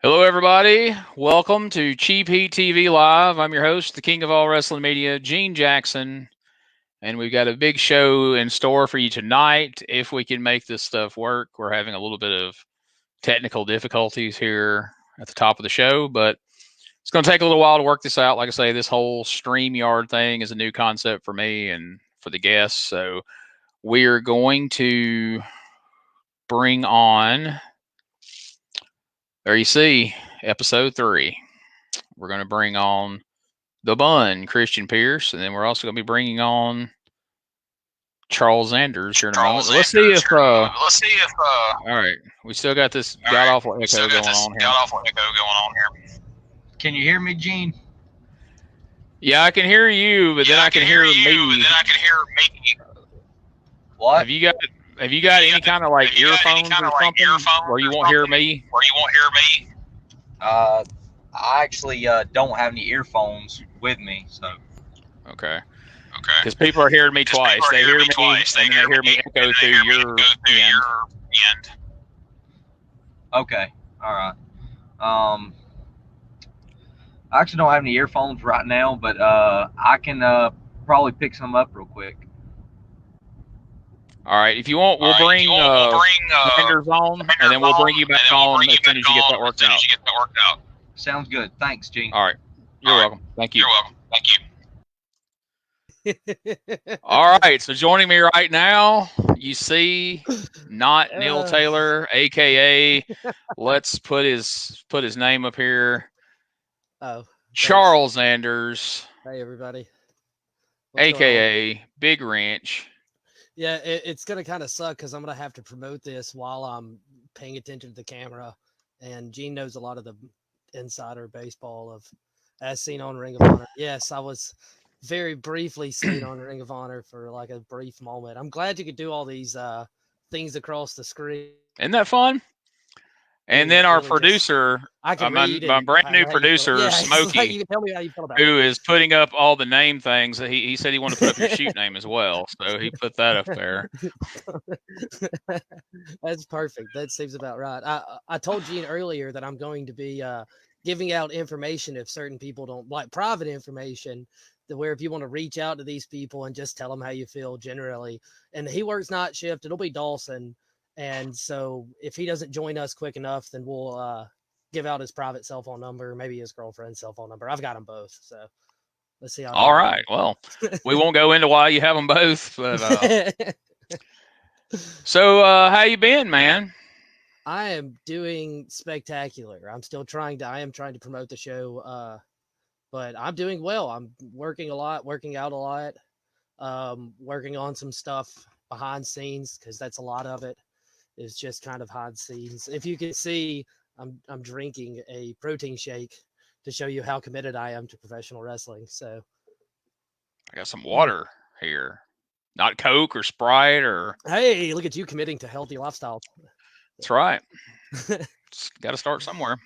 Hello, everybody. Welcome to Cheap Heat TV Live. I'm your host, the king of all wrestling media, Gene Jackson, and we've got a big show in store for you tonight. If we can make this stuff work, we're having a little bit of technical difficulties here at the top of the show, but it's going to take a little while to work this out. Like I say, this whole StreamYard thing is a new concept for me and for the guests, so we're going to bring on, there you see, episode 3. We're going to bring on the Bun, Christian Pierce, and then we're also going to be bringing on Charles Zanders here in a moment. Let's see if. All right, we still got this god awful echo going on here. Can you hear me, Gene? Yeah, I can hear you, but then I can hear me. What? Have you got any kind of like earphones or something where you won't hear me? I actually don't have any earphones with me, so. Okay. Because people are hearing me twice. They hear me, and then they hear me echo through your end. Okay. All right. I actually don't have any earphones right now, but I can probably pick some up real quick. All right. If you want, we'll bring Zanders on, and then we'll bring you back on as soon as you get that worked out. Sounds good. Thanks, Gene. All right. You're welcome. Thank you. All right. So joining me right now, you see, not Neil Taylor, aka, let's put his name up here. Oh, Charles Zanders. Hey, everybody. AKA Big Wrench. Yeah, it's going to kind of suck because I'm going to have to promote this while I'm paying attention to the camera. And Gene knows a lot of the insider baseball of as seen on Ring of Honor. Yes, I was very briefly seen on Ring of Honor for like a brief moment. I'm glad you could do all these things across the screen. Isn't that fun? And then our producer, my brand new producer, Smokey, you can tell me how you feel about who is putting up all the name things. He said he wanted to put up your shoot name as well, so he put that up there. That's perfect. That seems about right. I told Gene earlier that I'm going to be giving out information if certain people don't like private information, where if you want to reach out to these people and just tell them how you feel generally. And he works night shift. It'll be Dawson. And so if he doesn't join us quick enough, then we'll give out his private cell phone number, maybe his girlfriend's cell phone number. I've got them both. So let's see. All right. Well, we won't go into why you have them both. But so how you been, man? I am doing spectacular. I am trying to promote the show, but I'm doing well. I'm working a lot, working out a lot, working on some stuff behind scenes because that's a lot of it. Is just kind of behind scenes. If you can see, I'm drinking a protein shake to show you how committed I am to professional wrestling. So I got some water here, not Coke or Sprite or. Hey, look at you committing to healthy lifestyle. That's right. Got to start somewhere.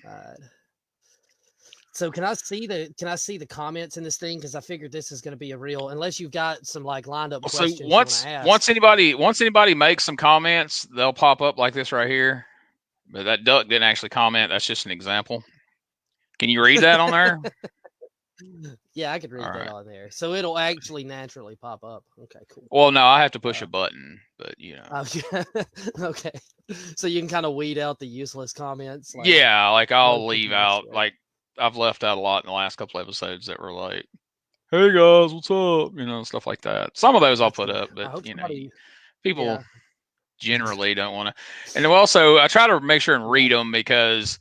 So can I see the comments in this thing? Because I figured this is going to be a real, unless you've got some like lined up questions. So once anybody makes some comments, they'll pop up like this right here. But that duck didn't actually comment. That's just an example. Can you read that on there? Yeah, I could read that on there. So it'll actually naturally pop up. Okay, cool. Well, no, I have to push a button, but you know. Okay. So you can kind of weed out the useless comments. Like I'll leave out like. I've left out a lot in the last couple episodes that were like, "Hey guys, what's up?" You know, stuff like that. Some of those I'll put up, but you know, people generally don't want to. And also, I try to make sure and read them because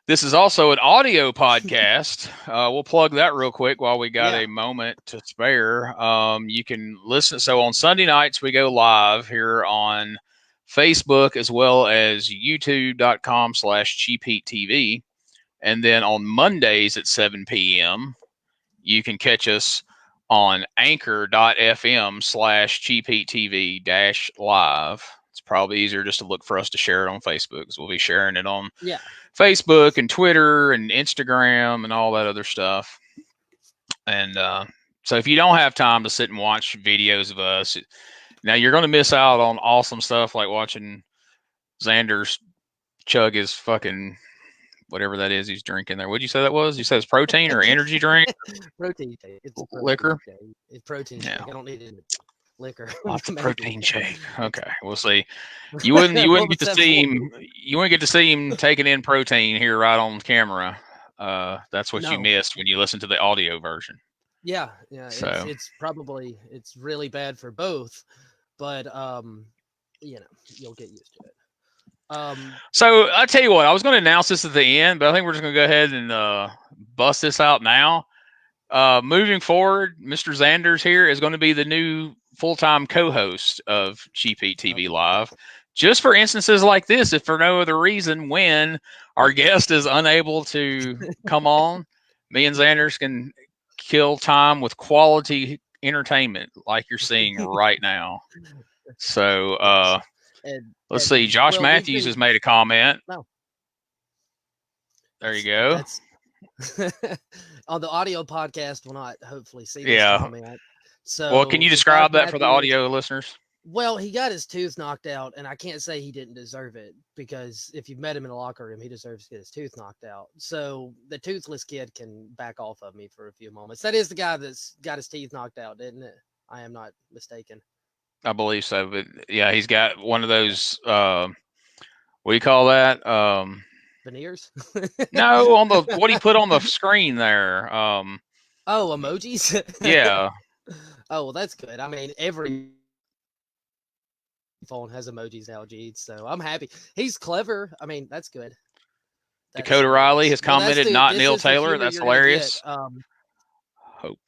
this is also an audio podcast. We'll plug that real quick while we got a moment to spare. You can listen. So on Sunday nights we go live here on Facebook as well as YouTube.com/CheapHeatTV. And then on Mondays at 7 p.m., you can catch us on anchor.fm/CheapHeatTV-live. It's probably easier just to look for us to share it on Facebook because we'll be sharing it on Facebook and Twitter and Instagram and all that other stuff. And so if you don't have time to sit and watch videos of us, now you're going to miss out on awesome stuff like watching Zanders chug his fucking whatever that is he's drinking there. What'd you say that was? You said it's protein or energy drink? Protein shake. It's Liquor? Shake. It's protein shake. I don't need it. Liquor. Lots of Maybe. protein shake. Okay, we'll see. You wouldn't get to see him. You wouldn't get to see him taking in protein here right on camera. That's what you missed when you listen to the audio version. Yeah. So it's really bad for both, but you'll get used to it. So I tell you what, I was going to announce this at the end, but I think we're just going to go ahead and bust this out now. Moving forward, Mr. Zanders here is going to be the new full-time co-host of CheapHeatTV Live. Just for instances like this, if for no other reason, when our guest is unable to come on, me and Zanders can kill time with quality entertainment like you're seeing right now. So let's see. Josh Matthews has made a comment. No. There you go. That's on the audio podcast will not hopefully see this comment. So well, can you describe that for the audio listeners? Well, he got his tooth knocked out, and I can't say he didn't deserve it, because if you've met him in the locker room, he deserves to get his tooth knocked out. So the toothless kid can back off of me for a few moments. That is the guy that's got his teeth knocked out, isn't it? I am not mistaken. I believe so, but yeah, he's got one of those. What do you call that? Veneers? No, on the what he put on the screen there. Oh, emojis. Yeah. Oh, well, that's good. I mean, every phone has emojis now, Gene, so I'm happy. He's clever. I mean, that's good. Dakota Riley has commented, not Neil Taylor. That's hilarious. Hope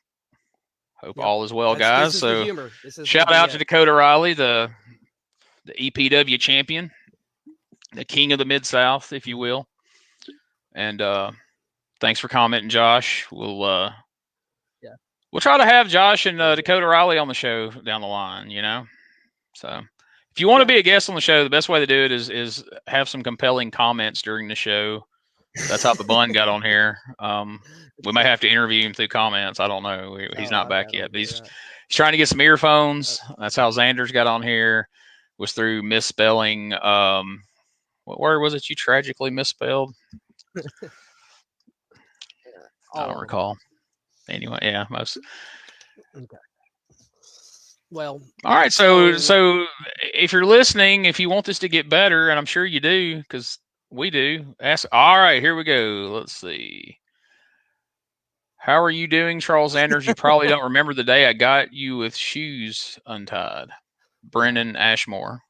all is well, guys. So shout out to Dakota Riley, the EPW champion, the king of the Mid-South, if you will. And thanks for commenting, Josh. We'll try to have Josh and Dakota Riley on the show down the line, So if you want to be a guest on the show, the best way to do it is have some compelling comments during the show. That's how the Bun got on here. We may have to interview him through comments. I don't know. He's not back yet, but he's trying to get some earphones. That's how Zanders got on here. Was through misspelling. What word was it you tragically misspelled? I don't recall. Anyway, yeah, most. Okay. Well, all right. So if you're listening, if you want this to get better, and I'm sure you do, because we do, ask. All right, here we go. Let's see. How are you doing, Charles Zanders? You probably don't remember the day I got you with shoes untied. Brendan Ashmore.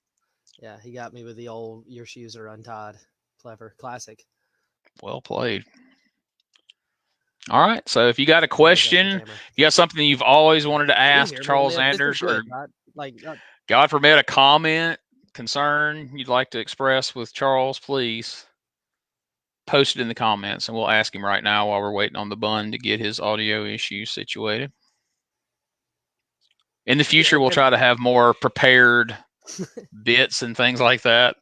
Yeah, he got me with the old "your shoes are untied." Clever, classic. Well played. All right. So if you got a question, you got something you've always wanted to ask Charles Zanders, or God forbid a comment, concern you'd like to express with Charles, please post it in the comments, and we'll ask him right now while we're waiting on the Bun to get his audio issues situated. In the future, we'll try to have more prepared bits and things like that.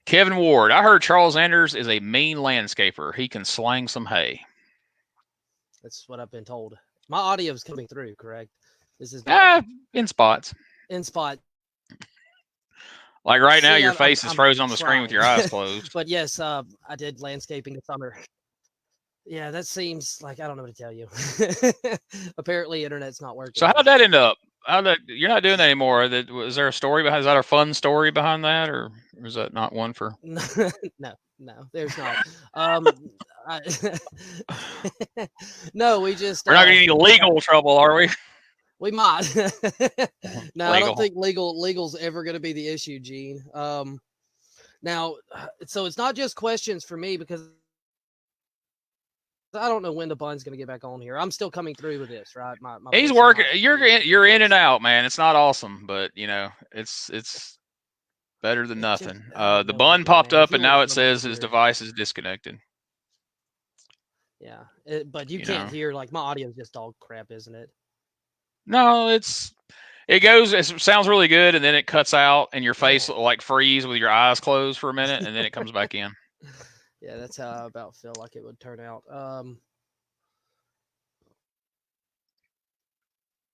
Kevin Ward, I heard Charles Zanders is a mean landscaper. He can slang some hay. That's what I've been told. My audio is coming through, correct? This is in spots. In spot. Like right now, your face is frozen on the screen with your eyes closed. But yes, I did landscaping this summer. Yeah, that seems like I don't know what to tell you. Apparently, internet's not working. So how'd that end up? You're not doing that anymore. Was there a story behind? Is that a fun story behind that, or is that not one for? No, there's not. No, we just. We're not getting any legal trouble, are we? We might. No, I don't think legal's ever going to be the issue, Gene. Now, so it's not just questions for me, because I don't know when the Bun's going to get back on here. I'm still coming through with this, right? He's working. You're in and out, man. It's not awesome, but it's better than nothing. The Bun popped up, and now it says his device is disconnected. Yeah, but you can't hear. Like, my audio is just all crap, isn't it? No, it sounds really good, and then it cuts out, and your face will like freeze with your eyes closed for a minute, and then it comes back in. Yeah, that's how I about feel like it would turn out.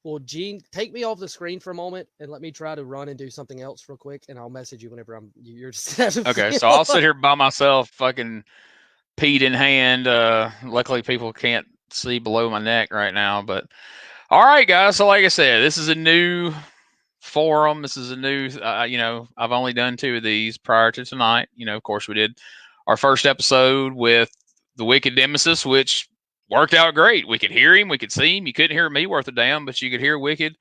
Well, Gene, take me off the screen for a moment and let me try to run and do something else real quick, and I'll message you whenever you're just Okay, so I'll sit here by myself, fucking peed in hand. Luckily, people can't see below my neck right now. But all right, guys. So like I said, this is a new forum. This is a new. I've only done 2 of these prior to tonight. Of course, we did our first episode with the Wicked Nemesis, which worked out great. We could hear him, we could see him. You couldn't hear me worth a damn, but you could hear Wicked.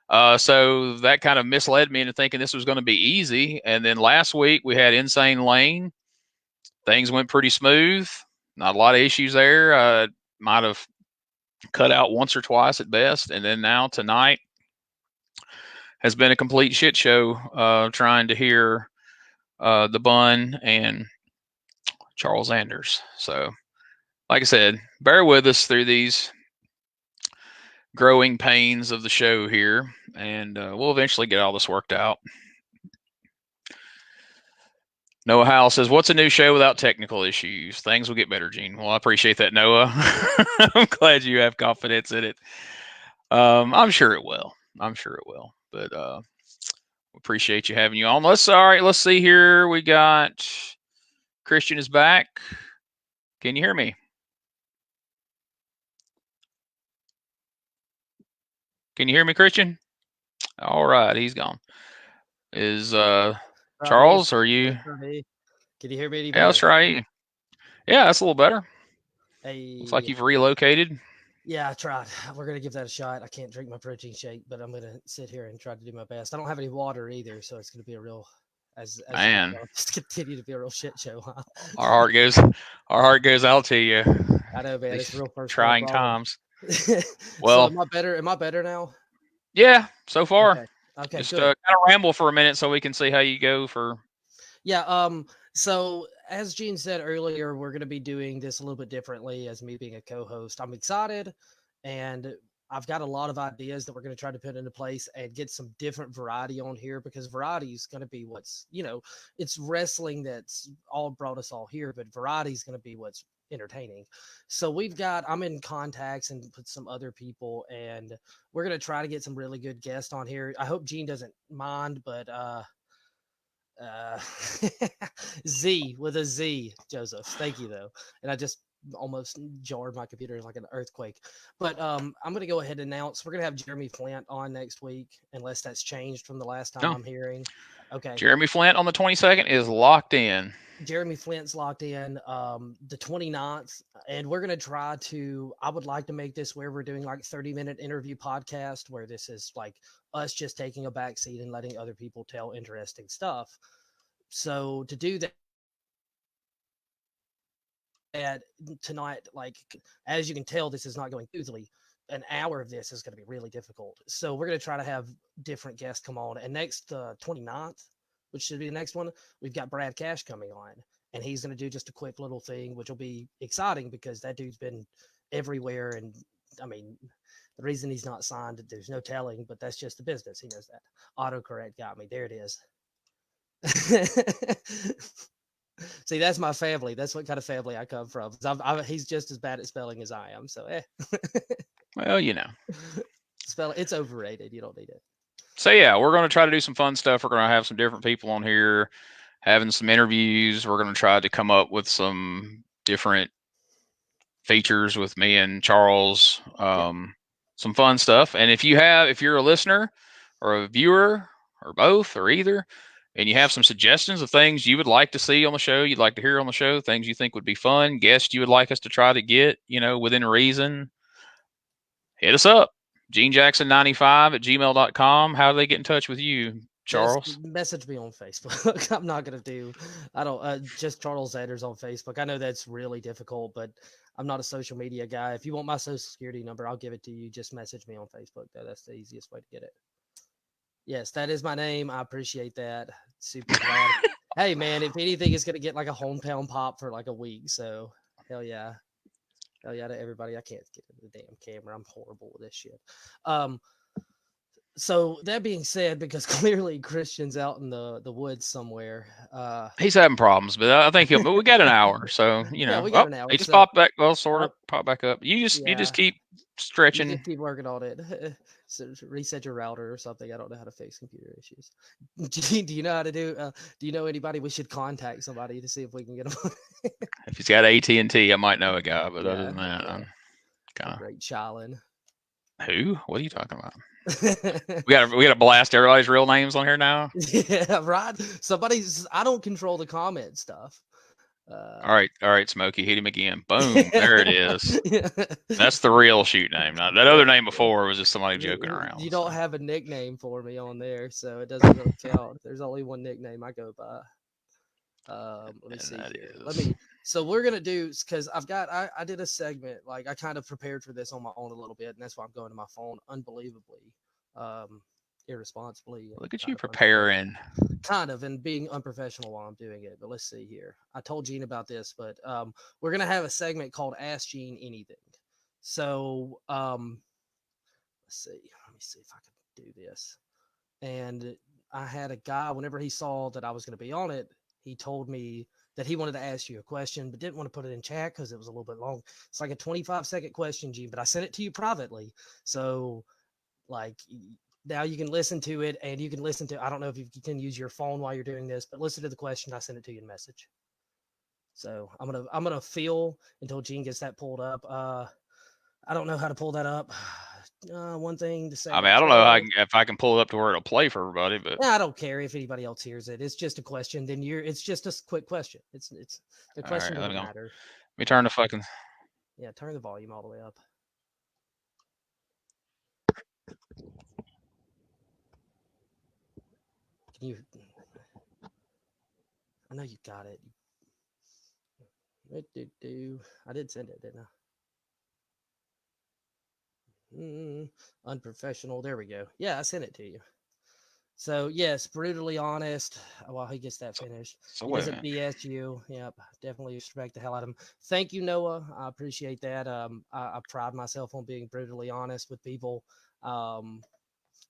So that kind of misled me into thinking this was going to be easy. And then last week we had Insane Lane. Things went pretty smooth. Not a lot of issues there. Might have cut out once or twice at best. And then now tonight has been a complete shit show trying to hear the Bun and Charles Zanders. So, like I said, bear with us through these growing pains of the show here, and we'll eventually get all this worked out. Noah Howell says, "What's a new show without technical issues? Things will get better, Gene." Well, I appreciate that, Noah. I'm glad you have confidence in it. I'm sure it will. But appreciate you having you on. Let's see here. We got Christian is back. Can you hear me? Can you hear me, Christian? All right, he's gone. Is Charles, are you? Can you hear me? Yeah, let's try. Yeah, that's a little better. Hey, looks like you've relocated. Yeah, I tried. We're gonna give that a shot. I can't drink my protein shake, but I'm gonna sit here and try to do my best. I don't have any water either, so it's gonna be a real man. Just continue to be a real shit show. Huh? Our heart goes out to you. I know, man. It's real first trying times. Well, so am I better now? Yeah, so far. Okay, just good. Kind of ramble for a minute so we can see how you go for. Yeah. So as Gene said earlier, we're going to be doing this a little bit differently as me being a co-host. I'm excited, and I've got a lot of ideas that we're going to try to put into place and get some different variety on here, because variety is going to be what's, it's wrestling that's all brought us all here, but variety is going to be what's entertaining. So I'm in contacts and put some other people, and we're going to try to get some really good guests on here. I hope Gene doesn't mind, but Z with a Z, Joseph. Thank you though. And I just almost jarred my computer like an earthquake. But I'm gonna go ahead and announce we're gonna have Jeremy Flint on next week, unless that's changed from the last time I'm hearing. Okay. Jeremy Flint on the 22nd is locked in. Jeremy Flint's locked in the 29th, and we're going to try to, I would like to make this where we're doing like 30-minute interview podcast, where this is like us just taking a back seat and letting other people tell interesting stuff. So to do that tonight, like, as you can tell, this is not going smoothly. An hour of this is going to be really difficult. So we're going to try to have different guests come on. And next 29th, which should be the next one, we've got Brad Cash coming on, and he's going to do just a quick little thing, which will be exciting because that dude's been everywhere. And I mean, the reason he's not signed, there's no telling, but that's just the business. He knows that. Autocorrect got me. There it is. See, that's my family. That's what kind of family I come from. He's just as bad at spelling as I am. So, Well, it's overrated. You don't need it. So yeah, we're going to try to do some fun stuff. We're going to have some different people on here, having some interviews. We're going to try to come up with some different features with me and Charles, some fun stuff. And if you're a listener or a viewer or both or either, and you have some suggestions of things you would like to see on the show, you'd like to hear on the show, things you think would be fun, guests you would like us to try to get, within reason, hit us up. GeneJackson95@gmail.com. How do they get in touch with you, Charles? Just message me on Facebook. I'm not going to just Charles Zanders on Facebook. I know that's really difficult, but I'm not a social media guy. If you want my social security number, I'll give it to you. Just message me on Facebook. That's the easiest way to get it. Yes, that is my name. I appreciate that. Super glad. Hey, man, if anything, it's going to get like a hometown pop for like a week. So, hell yeah. Hell yeah to everybody. I can't get into the damn camera. I'm horrible with this shit. So that being said, because clearly Christian's out in the woods somewhere. He's having problems, but I think we got an hour. So, we got an hour. He just popped back. Well, sort of popped back up. You just keep stretching. Keep working on it. So reset your router or something. I don't know how to fix computer issues. Do you know how to do? Do you know anybody? We should contact somebody to see if we can get them. If he's got AT&T, I might know a guy, but other than that, yeah. I'm kind of. Great Shaolin. Who? What are you talking about? we gotta blast everybody's real names on here now. Yeah, right. I don't control the comment stuff. All right, Smokey, hit him again. Boom, there it is. That's the real shoot name. Now, that other name before was just somebody joking around. You don't have a nickname for me on there, so it doesn't really count. There's only one nickname I go by. Let me see here. So we're gonna do, because I did a segment, like I kind of prepared for this on my own a little bit, and that's why I'm going to my phone unbelievably, irresponsibly. Look at you preparing. Kind of, and being unprofessional while I'm doing it. But let's see here. I told Gene about this, but we're gonna have a segment called Ask Gene Anything. So let's see. Let me see if I can do this. And I had a guy, whenever he saw that I was going to be on it, he told me that he wanted to ask you a question, but didn't want to put it in chat because it was a little bit long. It's like a 25-second question, Gene, but I sent it to you privately. So, like, now you can listen to it, and you can listen to, I don't know if you can use your phone while you're doing this, but listen to the question. I sent it to you in message. So I'm gonna feel until Gene gets that pulled up. I don't know how to pull that up. One thing to say. I mean, I don't know if I can pull it up to where it'll play for everybody, but I don't care if anybody else hears it. It's just a question. Then it's just a quick question. It's the question doesn't matter. Let me turn the fucking. Yeah, turn the volume all the way up. Can you? I know you got it. I did send it, didn't I? Unprofessional. There we go. Yeah, I sent it to you. So yes, brutally honest. While he gets that finished, he doesn't BS you. Yep, definitely respect the hell out of him. Thank you, Noah. I appreciate that. I pride myself on being brutally honest with people.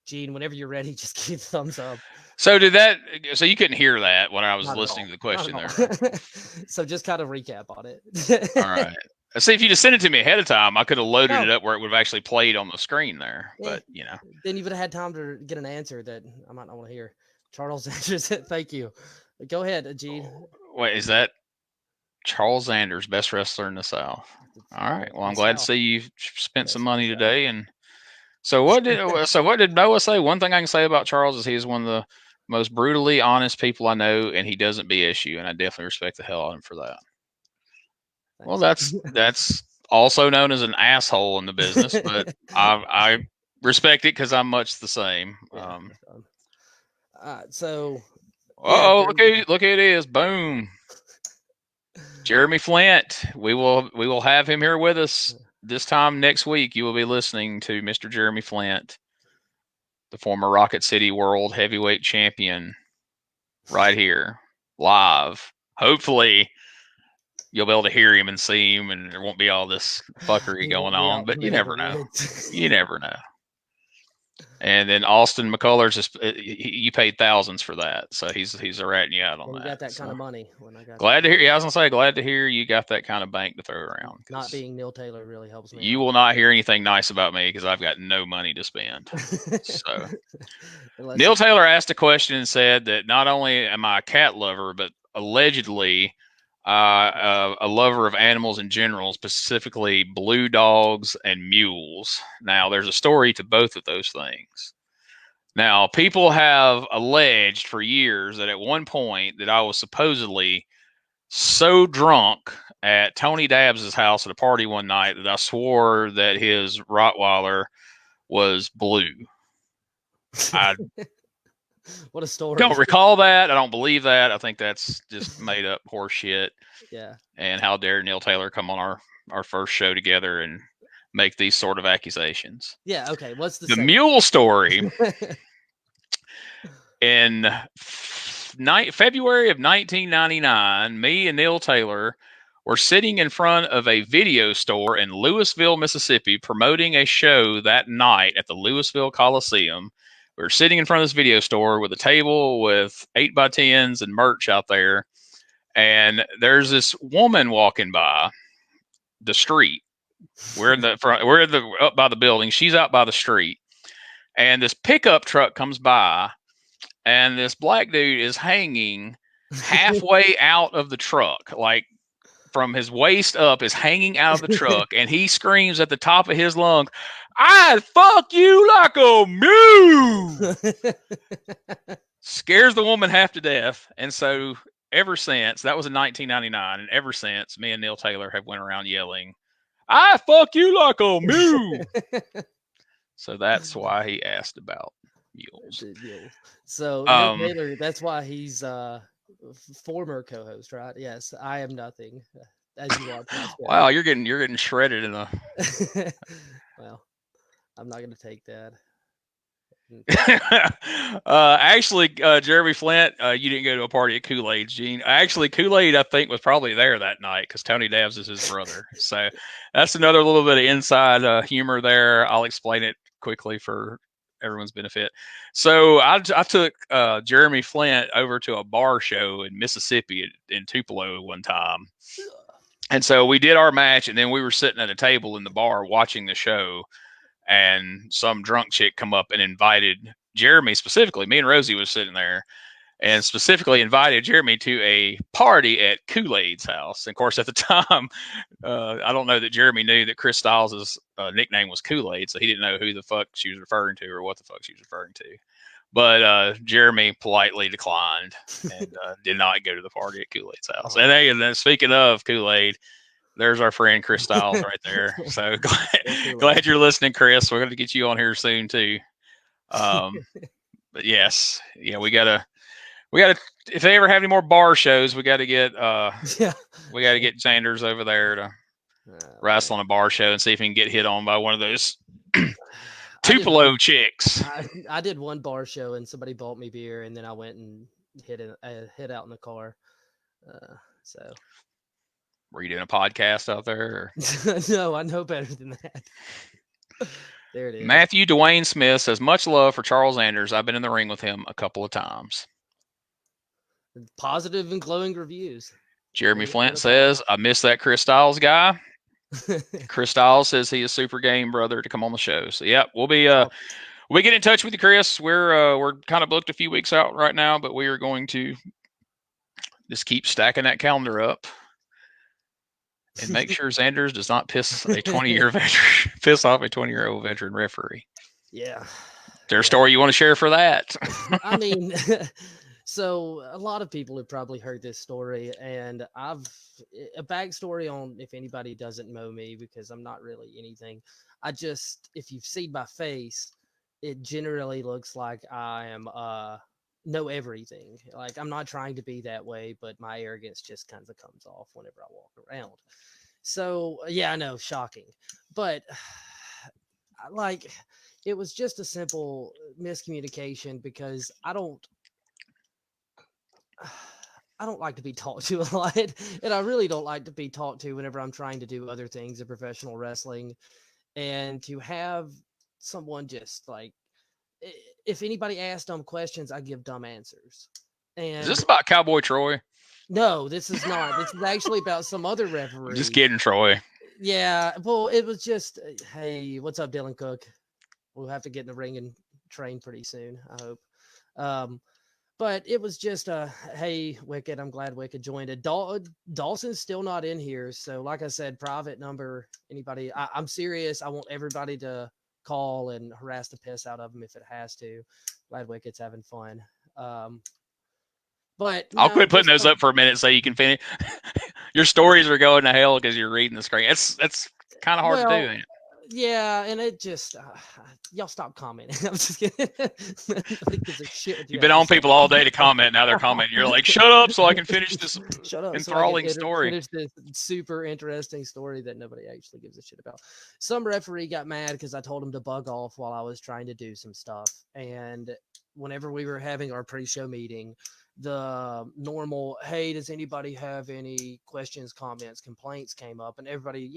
Gene, whenever you're ready, just keep thumbs up. So so you couldn't hear that when I was listening to the question there. So just kind of recap on it. All right. See, if you just sent it to me ahead of time, I could have loaded it up where it would have actually played on the screen there. Yeah. But, you know. Then you would have had time to get an answer that I might not want to hear. Charles Zanders, thank you. Go ahead, Gene. Wait, is that Charles Zanders, best wrestler in the South? All right. Well, I'm glad to see you spent some money today. And so what did Noah say? One thing I can say about Charles is he's one of the most brutally honest people I know, and he doesn't BS you, and I definitely respect the hell out of him for that. Well, that's also known as an asshole in the business, but I respect it because I'm much the same. Yeah, so. Look who it is! Boom, Jeremy Flint. We will have him here with us this time next week. You will be listening to Mr. Jeremy Flint, the former Rocket City World Heavyweight Champion, right here live. Hopefully you'll be able to hear him and see him, and there won't be all this fuckery going on. But you never know. You never know. And then Austin McCullers, you paid thousands for that, so he's ratting you out on that. You got that kind of money. Glad to hear. Yeah, I was gonna say, glad to hear you got that kind of bank to throw around. Not being Neil Taylor really helps me. You will not hear anything nice about me because I've got no money to spend. So Neil Taylor asked a question and said that not only am I a cat lover, but allegedly a lover of animals in general, specifically blue dogs and mules. Now, there's a story to both of those things. Now, people have alleged for years that at one point that I was supposedly so drunk at Tony Dabbs's house at a party one night that I swore that his Rottweiler was blue. What a story. Don't recall that. I don't believe that. I think that's just made up horse shit. Yeah. And how dare Neil Taylor come on our first show together and make these sort of accusations. Yeah, okay. What's the mule story? In February of 1999, me and Neil Taylor were sitting in front of a video store in Louisville, Mississippi, promoting a show that night at the Louisville Coliseum. We were sitting in front of this video store with a table with 8x10s and merch out there. And there's this woman walking by the street We're in the front. We're up by the building. She's out by the street, and this pickup truck comes by, and this black dude is hanging halfway out of the truck, like from his waist up, is hanging out of the truck, and he screams at the top of his lungs, "I fuck you like a mule!" Scares the woman half to death, and so ever since, that was in 1999, and ever since, me and Neil Taylor have went around yelling, "I fuck you like a mule." So that's why he asked about mules. So Neil Taylor, that's why he's former co-host, right? Yes, I am nothing. As you watch. Wow, you're getting shredded in a. Well, I'm not going to take that. Actually, Jeremy Flint, you didn't go to a party at Kool-Aid's, Gene. Actually, Kool-Aid, I think, was probably there that night because Tony Dabbs is his brother. So that's another little bit of inside humor there. I'll explain it quickly for everyone's benefit. So I took Jeremy Flint over to a bar show in Mississippi in Tupelo one time. And so we did our match, and then we were sitting at a table in the bar watching the show, and some drunk chick come up and invited Jeremy specifically. Me and Rosie was sitting there, and specifically invited Jeremy to a party at Kool-Aid's house. And of course, at the time, I don't know that Jeremy knew that Chris Styles' nickname was Kool-Aid, so he didn't know who the fuck she was referring to or what the fuck she was referring to. But Jeremy politely declined and did not go to the party at Kool-Aid's house. And then speaking of Kool-Aid, there's our friend Chris Styles right there. So glad you're listening, Chris. We're going to get you on here soon too. But yes, yeah, we gotta. If they ever have any more bar shows, we got to get. We got to get Zanders over there to wrestle on a bar show and see if he can get hit on by one of those Tupelo chicks. I did one bar show and somebody bought me beer, and then I went and hit out in the car. So. Were you doing a podcast out there? No, I know better than that. There it is. Matthew Dwayne Smith says, much love for Charles Zanders. I've been in the ring with him a couple of times. Positive and glowing reviews. Jeremy Flint says, I miss that Chris Styles guy. Chris Styles says he is super game, brother, to come on the show. So, yeah, we'll get in touch with you, Chris. We're kind of booked a few weeks out right now, but we are going to just keep stacking that calendar up. And make sure Zanders does not piss off a 20-year-old veteran referee. Yeah. There's a story you want to share for that? I mean, so a lot of people have probably heard this story, and I've a backstory on if anybody doesn't know me, because I'm not really anything. If you've seen my face, it generally looks like I am know everything. Like, I'm not trying to be that way, but my arrogance just kind of comes off whenever I walk around. So yeah, I know, shocking, but like, it was just a simple miscommunication because I don't like to be talked to a lot, and I really don't like to be talked to whenever I'm trying to do other things in professional wrestling. And to have someone just like, if anybody asks dumb questions, I give dumb answers. And is this about Cowboy Troy? No, this is not. This is actually about some other referee. Just kidding, Troy. Yeah, well, it was just, hey, what's up, Dylan Cook? We'll have to get in the ring and train pretty soon, I hope. But it was just hey, Wicked, I'm glad Wicked joined it. Dawson's still not in here, so like I said, private number, anybody. I'm serious. I want everybody to call and harass the piss out of him if it has to. Glad Wicked's having fun. But I'll quit putting those up for a minute so you can finish. Your stories are going to hell because you're reading the screen. That's kind of hard to do. Ain't it? Yeah, and it just y'all stop commenting. I'm just kidding. Nobody gives a shit what You've been on people all day to comment. Now they're commenting. You're like, shut up so I can finish this enthralling story. Finish this super interesting story that nobody actually gives a shit about. Some referee got mad because I told him to bug off while I was trying to do some stuff. And whenever we were having our pre-show meeting, the normal, hey, does anybody have any questions, comments, complaints came up, and everybody,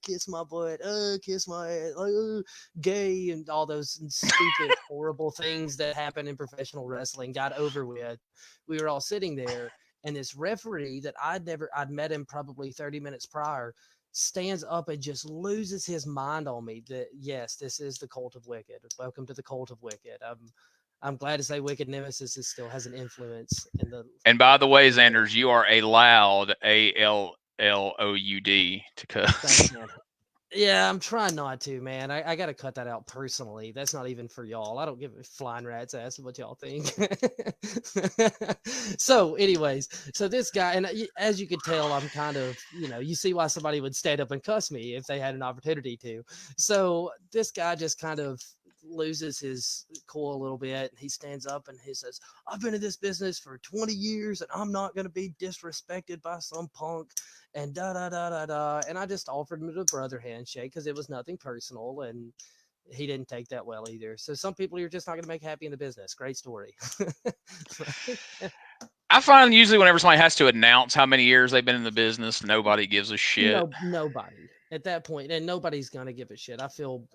kiss my butt, kiss my ass, gay, and all those stupid, horrible things that happen in professional wrestling got over with. We were all sitting there, and this referee that I'd met him probably 30 minutes prior stands up and just loses his mind on me that, yes, this is the Cult of Wicked. Welcome to the Cult of Wicked. I'm glad to say Wicked Nemesis still has an influence in the. And by the way, Zanders, you are allowed ALLOUD to cuss. Thanks, man. Yeah, I'm trying not to, man. I got to cut that out personally. That's not even for y'all. I don't give a flying rat's ass what y'all think. So, anyways, so this guy, and as you could tell, I'm kind of, you see why somebody would stand up and cuss me if they had an opportunity to. So this guy just kind of loses his cool a little bit. He stands up and he says, I've been in this business for 20 years and I'm not going to be disrespected by some punk and da da da da da. And I just offered him a brother handshake because it was nothing personal, and he didn't take that well either. So some people you're just not going to make happy in the business. Great story. I find usually whenever somebody has to announce how many years they've been in the business, nobody gives a shit. No, nobody at that point, and nobody's gonna give a shit. I felt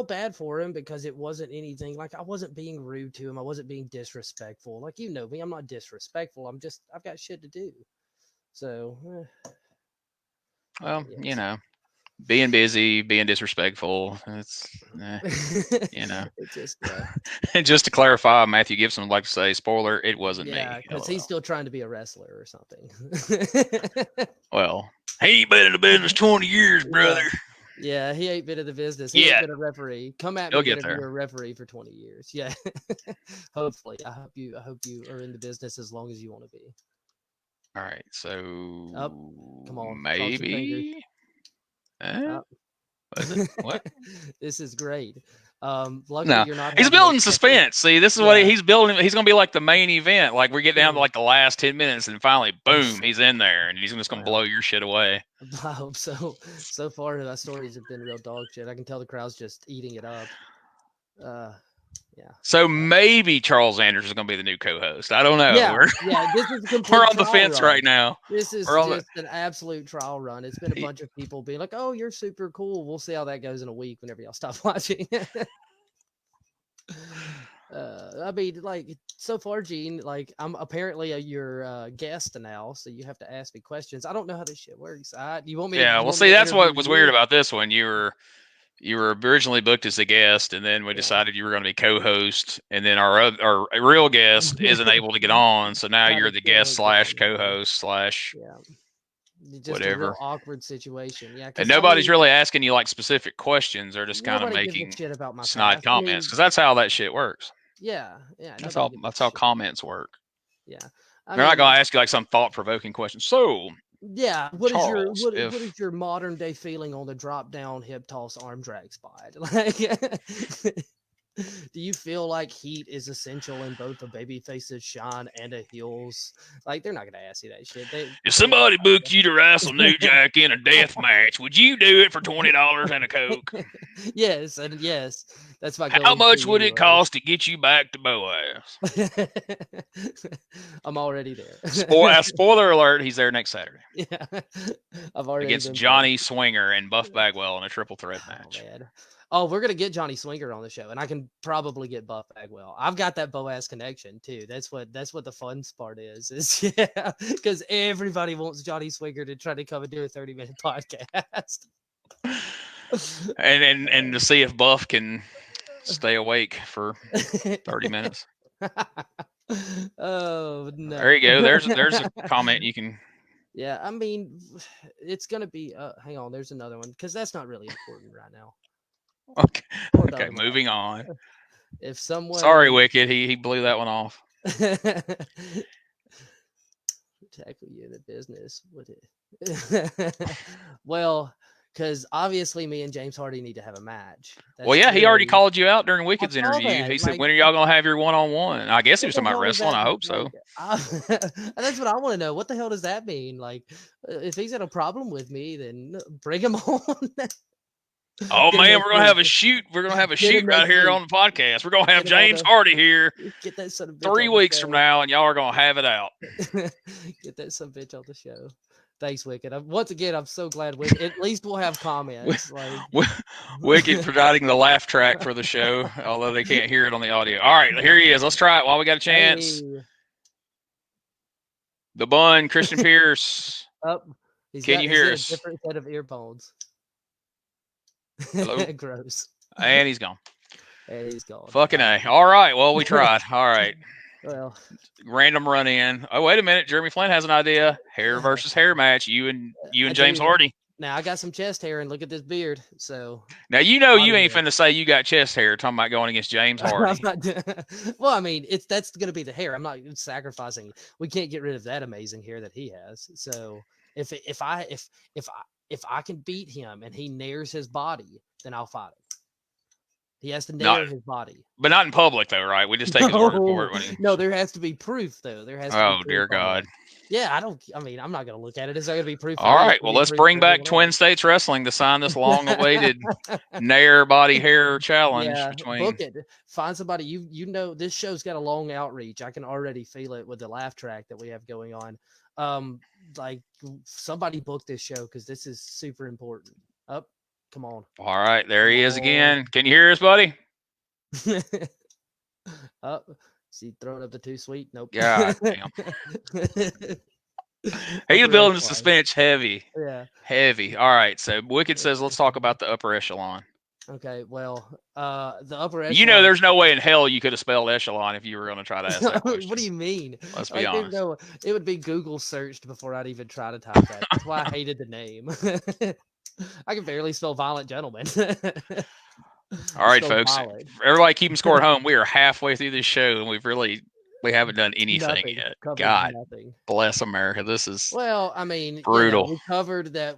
bad for him because it wasn't anything like I wasn't being rude to him. I wasn't being disrespectful. Like, you know me, I'm not disrespectful. I've got shit to do. So, well, yes. Being busy, being disrespectful. It's, It just, And just to clarify, Matthew Gibson would like to say, spoiler, it wasn't me. Yeah, because he's still trying to be a wrestler or something. Well, he ain't been in the business 20 years, brother. Yeah, he ain't been in the business. He ain't been a referee. Come at me, if you're a referee for 20 years. Yeah. Hopefully. I hope you are in the business as long as you want to be. All right, so come on, maybe. What? This is great. Luckily no, you're not. He's building suspense. See, this is what he's building. He's going to be like the main event. Like we get down to like the last 10 minutes, and finally, boom, he's in there, and he's just going to blow your shit away. I hope so. So far, the stories have been real dog shit. I can tell the crowd's just eating it up. Yeah. So maybe Charles Zanders is going to be the new co-host. I don't know. Yeah, this is a complete we're on the fence run right now. This is just an absolute trial run. It's been a bunch of people being like, "Oh, you're super cool." We'll see how that goes in a week whenever y'all stop watching. I mean, like, so far, Gene, like, I'm apparently your guest now, so you have to ask me questions. I don't know how this shit works. You want me? Yeah, well, see, that's what was weird about this one. You were originally booked as a guest, and then we decided you were going to be co-host, and then our real guest isn't able to get on, so now you're the guest / co-host / just whatever. A real awkward situation. Yeah, and nobody's really asking you like specific questions. They're just kind of making shit about my snide comments, because that's how that shit works. Yeah. That's how comments work. Yeah, they're not going to ask you like some thought-provoking question. So. Yeah, what Charles, is your modern day feeling on the drop down hip toss arm drag spot? Like, do you feel like heat is essential in both a babyface's shine and a heel's? Like, they're not gonna ask you that shit. If somebody booked you to wrestle New Jack in a death match, would you do it for $20 and a Coke? Yes, and yes, that's my. How much would it cost to get you back to Boaz? I'm already there. Spoiler alert: he's there next Saturday. Yeah, I've already against Johnny Swinger and Buff Bagwell in a triple threat match. Man. Oh, we're gonna get Johnny Swinger on the show, and I can probably get Buff Bagwell. I've got that Boaz connection too. That's what the fun part is yeah, because everybody wants Johnny Swinger to try to come and do a 30-minute podcast. and to see if Buff can stay awake for 30 minutes. Oh no! There you go. There's a comment you can. Yeah, I mean, it's gonna be. Hang on, there's another one because that's not really important right now. Okay, moving on. If someone, sorry, Wicked, he blew that one off. Tackle you in the business with it. Well, because obviously me and James Hardy need to have a match. Well, yeah, he already called you out during Wicked's interview. He said, when are y'all gonna have your one-on-one? I guess he was talking about wrestling. I hope so. That's what I want to know. What the hell does that mean? Like, if he's got a problem with me, then bring him on. Oh man, we're gonna have a shoot. We're gonna have a shoot right here on the podcast. We're gonna have James Hardy here. Get that son of a bitch 3 weeks from now, and y'all are gonna have it out. Get that son of a bitch on the show. Thanks, Wicked. Once again, I'm so glad. At least we'll have comments. Wicked providing the laugh track for the show, although they can't hear it on the audio. All right, here he is. Let's try it while we got a chance. Hey. The Bun, Christian Pierce. Up. Can you hear us? A different set of earphones. Hello? Gross. And he's gone. And he's gone. Fucking A. All right. Well, we tried. All right. Well, random run in. Oh, wait a minute. Jeremy Flynn has an idea. Hair versus hair match. You and James Hardy. Now I got some chest hair and look at this beard. So now you ain't finna say you got chest hair talking about going against James Hardy. Well, I mean, that's gonna be the hair. I'm not sacrificing. We can't get rid of that amazing hair that he has. So if I can beat him and he nares his body, then I'll fight him. He has to nair his body. But not in public, though, right? We just take his word for it. No, there has to be proof, though. There has to be Oh, dear God. Yeah, I'm not going to look at it. Is there going to be proof? All right, well, let's bring back Twin States Wrestling to sign this long-awaited nair body hair challenge. Book it. Find somebody. You know, this show's got a long outreach. I can already feel it with the laugh track that we have going on. Like, somebody book this show because this is super important. Come on. All right, there he is again. Can you hear us, buddy? See, throwing up the too sweet. Nope. God damn. He's building the suspense heavy. Yeah. Heavy. All right. So Wicked says, let's talk about the upper echelon. Okay. Well, the upper echelon. You know, there's no way in hell you could have spelled echelon if you were going to try to ask that question. What do you mean? Let's be honest. It would be Google searched before I'd even try to type that. That's why I hated the name. I can barely spell violent gentleman. All right, folks. Everybody keeping score at home. We are halfway through this show, and we haven't done anything yet. God bless America. This is well, I mean, brutal. We covered that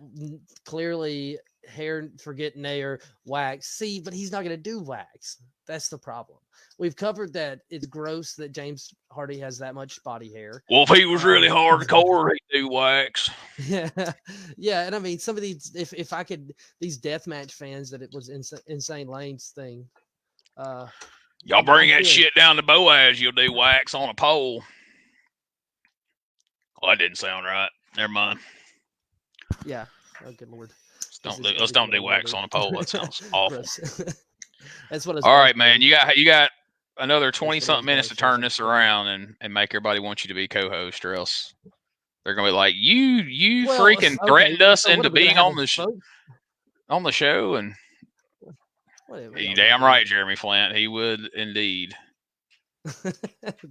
clearly hair forget nair wax. See, but he's not going to do wax. That's the problem. We've covered that it's gross that James Hardy has that much body hair. Well, if he was really hardcore, he'd do wax. Yeah, yeah, and I mean, some of these, if I could, these deathmatch fans that it was Insane Lane's thing. Y'all bring that shit down to Boaz, you'll do wax on a pole. Oh, that didn't sound right. Never mind. Yeah. Oh, good Lord. Let's don't do wax on a pole. That sounds awful. That's what it's all right, man. You got another 20-something minutes to turn this around and make everybody want you to be co-host, or else they're gonna be like, you freaking threatened us into being on the show, and you damn right, Jeremy Flint, he would indeed.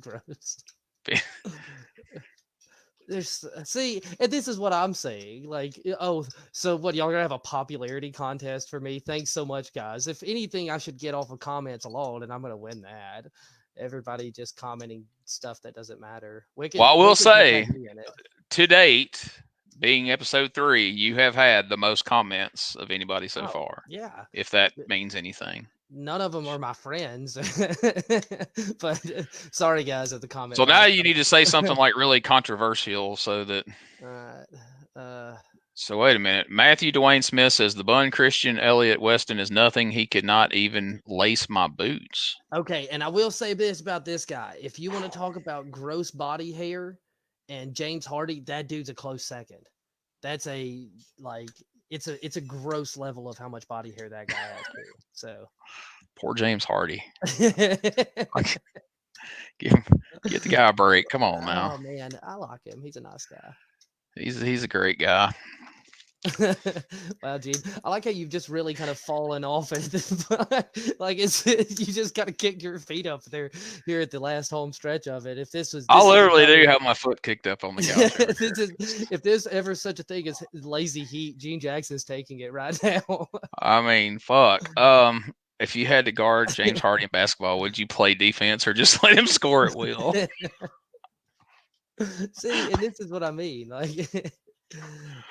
Gross. See, and this is what I'm saying. Like, oh, so what? Y'all gonna have a popularity contest for me? Thanks so much, guys. If anything, I should get off of comments alone, and I'm gonna win that. Everybody just commenting stuff that doesn't matter. Wicked, well, I will say, to date, being episode 3, you have had the most comments of anybody so far. Yeah. If that means anything. None of them are my friends, but sorry guys at the comments. So now you need to say something like really controversial so that. So wait a minute. Matthew Dwayne Smith says the bun Christian Elliott Weston is nothing. He could not even lace my boots. Okay, and I will say this about this guy: if you want to talk about gross body hair and James Hardy, that dude's a close second. That's it's a gross level of how much body hair that guy has too. So poor James Hardy. Get the guy a break. Come on now. Oh man, I like him. He's a nice guy. He's a great guy. Wow, Gene, I like how you've just really kind of fallen off at this point. Like you just got to kick your feet up there here at the last home stretch of it. If this was, I literally do have my foot kicked up on the couch. If there's ever such a thing as lazy heat, Gene Jackson's taking it right now. I mean, fuck. If you had to guard James Hardy in basketball, would you play defense or just let him score at will? See, and this is what I mean. Like,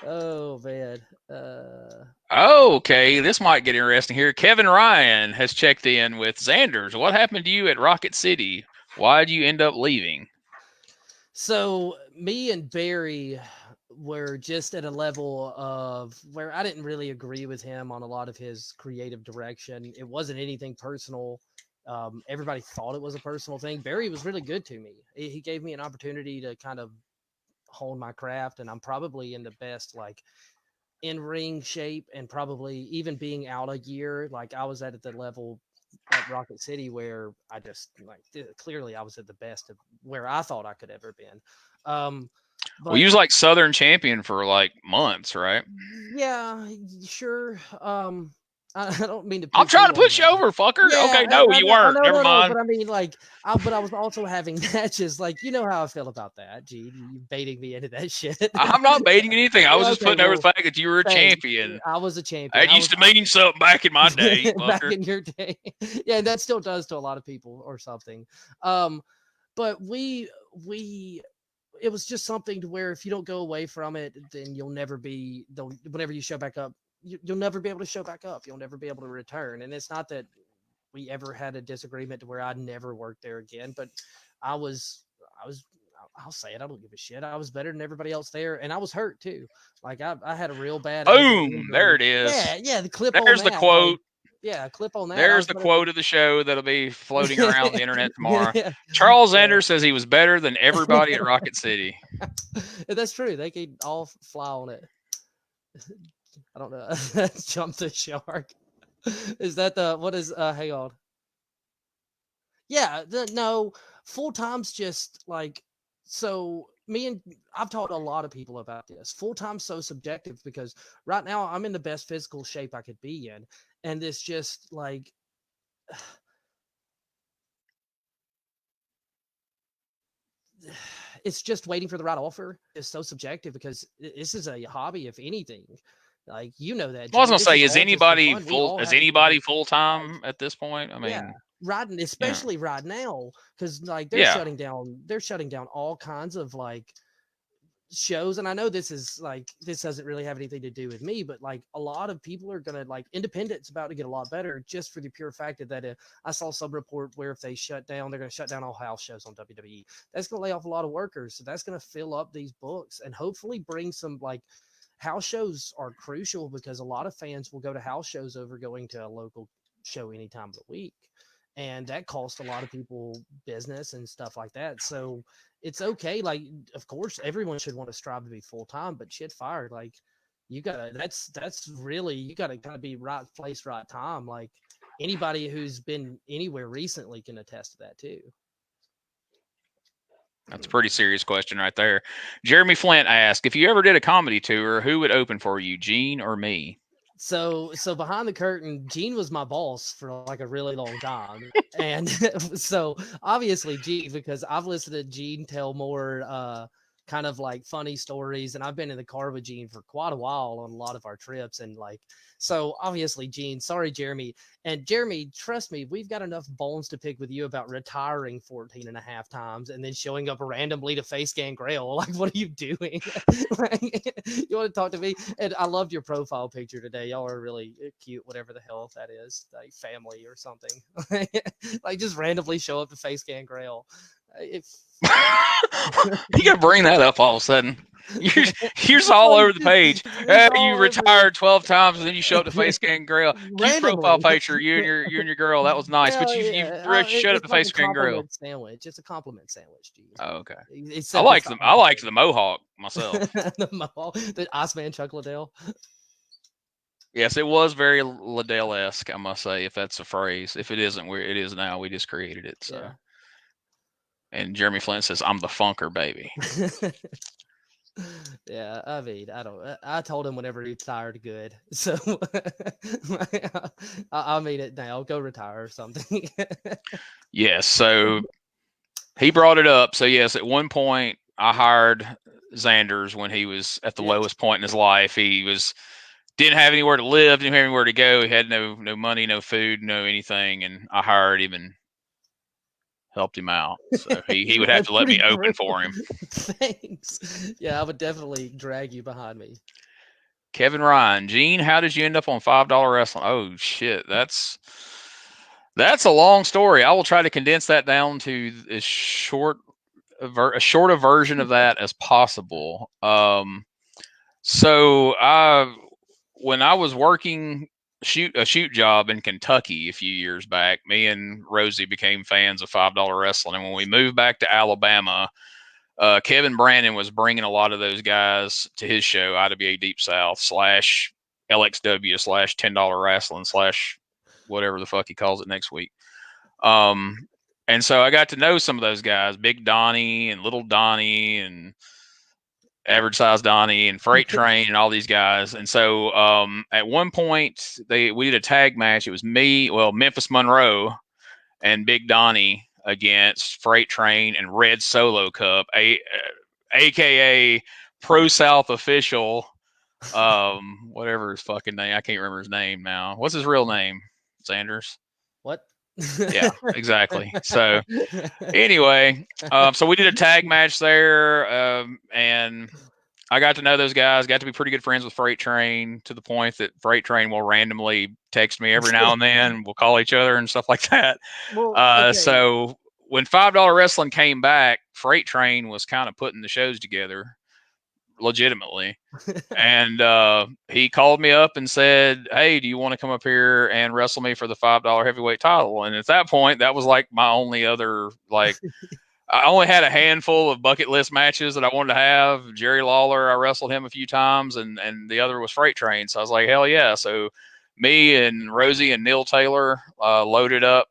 oh man. Okay, this might get interesting here. Kevin Ryan has checked in with Zanders. What happened to you at Rocket City? Why did you end up leaving? So me and Barry were just at a level of where I didn't really agree with him on a lot of his creative direction. It wasn't anything personal. Everybody thought it was a personal thing. Barry was really good to me. He gave me an opportunity to kind of hone my craft, and I'm probably in the best like in ring shape, and probably even being out a year, like I was at the level at Rocket City where I just like clearly I was at the best of where I thought I could ever been. Well, you was like Southern champion for like months, right? Yeah, sure. I don't mean to. I'm trying to push you over, fucker. Yeah, Okay, no, you weren't. no, Never mind. but I mean, like, but I was also having matches. Like, you know how I feel about that, Gene. You baiting me into that shit. I'm not baiting anything. I was just putting over the fact that you were a champion. I was a champion. That used to mean something back in my day, back in your day. Yeah, and that still does to a lot of people or something. But it was just something to where if you don't go away from it, then you'll never be. Whenever you show back up, you'll never be able to show back up. You'll never be able to return. And it's not that we ever had a disagreement to where I'd never work there again, but I'll say it. I don't give a shit. I was better than everybody else there. And I was hurt too. Like I had a real bad. Boom. There it is. Yeah. The clip. There's the quote. Like, yeah, clip on that. There's the quote of the show that'll be floating around the internet tomorrow. Charles Zanders says he was better than everybody at Rocket City. That's true. They could all fly on it. I don't know. Jump the shark. Is that what is hang on. Yeah, no, full time's just like, so I've talked to a lot of people about this. Full time's so subjective because right now I'm in the best physical shape I could be in. And it's just like, it's just waiting for the right offer. It's so subjective because this is a hobby, if anything. Like, you know that. Well, I was gonna say, is anybody full time at this point? I mean, yeah, especially right now, because like they're shutting down all kinds of like shows. And I know this doesn't really have anything to do with me, but like a lot of people are gonna, like, independent's about to get a lot better just for the pure fact that I saw some report where if they shut down, they're gonna shut down all house shows on WWE. That's gonna lay off a lot of workers, so that's gonna fill up these books and hopefully bring some, like, house shows are crucial because a lot of fans will go to house shows over going to a local show any time of the week. And that costs a lot of people business and stuff like that. So it's okay. Like, of course, everyone should want to strive to be full time, but shit fired. Like, you gotta, you gotta be right place, right time. Like, anybody who's been anywhere recently can attest to that too. That's a pretty serious question right there. Jeremy Flint asked, if you ever did a comedy tour, who would open for you, Gene or me? So behind the curtain, Gene was my boss for like a really long time. And so obviously Gene, because I've listened to Gene tell more kind of like funny stories, and I've been in the car with Gene for quite a while on a lot of our trips. And like, so obviously Gene, sorry, Jeremy. And Jeremy, trust me, we've got enough bones to pick with you about retiring 14 and a half times and then showing up randomly to face Gangrel. Like, what are you doing? Like, you want to talk to me? And I loved your profile picture today. Y'all are really cute, whatever the hell that is, like family or something. Like, just randomly show up to face Gangrel. You gotta bring that up all of a sudden. You're just all over the page. You retired 12 times and then you show up to face Gangrel. Cute profile picture, you and your girl. That was nice. But you showed up to face Gangrel. Sandwich. It's a compliment sandwich, Gene. Oh, okay. I like the mohawk myself. The mohawk, the Iceman Chuck Liddell. Yes, it was very Liddell-esque, I must say, if that's a phrase. If it isn't, where it is now, we just created it. So. Yeah. And Jeremy Flint says, "I'm the funker, baby." Yeah, I mean, I told him whenever he's tired, good. So I mean it now. Go retire or something. Yes. So he brought it up. So yes, at one point I hired Zanders when he was at the lowest point in his life. He didn't have anywhere to live, didn't have anywhere to go. He had no money, no food, no anything, and I hired him and helped him out. So he would have to let me open for him. Thanks. Yeah, I would definitely drag you behind me. Kevin Ryan, Gene, how did you end up on $5 wrestling? Oh shit, that's a long story. I will try to condense that down to as short a version of that as possible. So when I was working a shoot job in Kentucky a few years back, me and Rosie became fans of $5 wrestling. And when we moved back to Alabama, Kevin Brandon was bringing a lot of those guys to his show, IWA Deep South / LXW / $10 wrestling / whatever the fuck he calls it next week. And so I got to know some of those guys, Big Donnie and Little Donnie and Average Size Donnie and Freight Train and all these guys. And so at one point we did a tag match. It was Memphis Monroe and Big Donnie against Freight Train and Red Solo Cup, aka Pro South Official, whatever his fucking name. I can't remember his name now. What's his real name? Zanders. What? Yeah, exactly. So anyway, so we did a tag match there, and I got to know those guys, got to be pretty good friends with Freight Train to the point that Freight Train will randomly text me every now and then. We'll call each other and stuff like that. Well, okay. So when $5 Wrestling came back, Freight Train was kind of putting the shows together legitimately. And he called me up and said, hey, do you want to come up here and wrestle me for the $5 heavyweight title? And at that point, that was like my only other, like, I only had a handful of bucket list matches that I wanted to have. Jerry Lawler, I wrestled him a few times, and the other was Freight Train. So I was like, hell yeah. So me and Rosie and Neil Taylor loaded up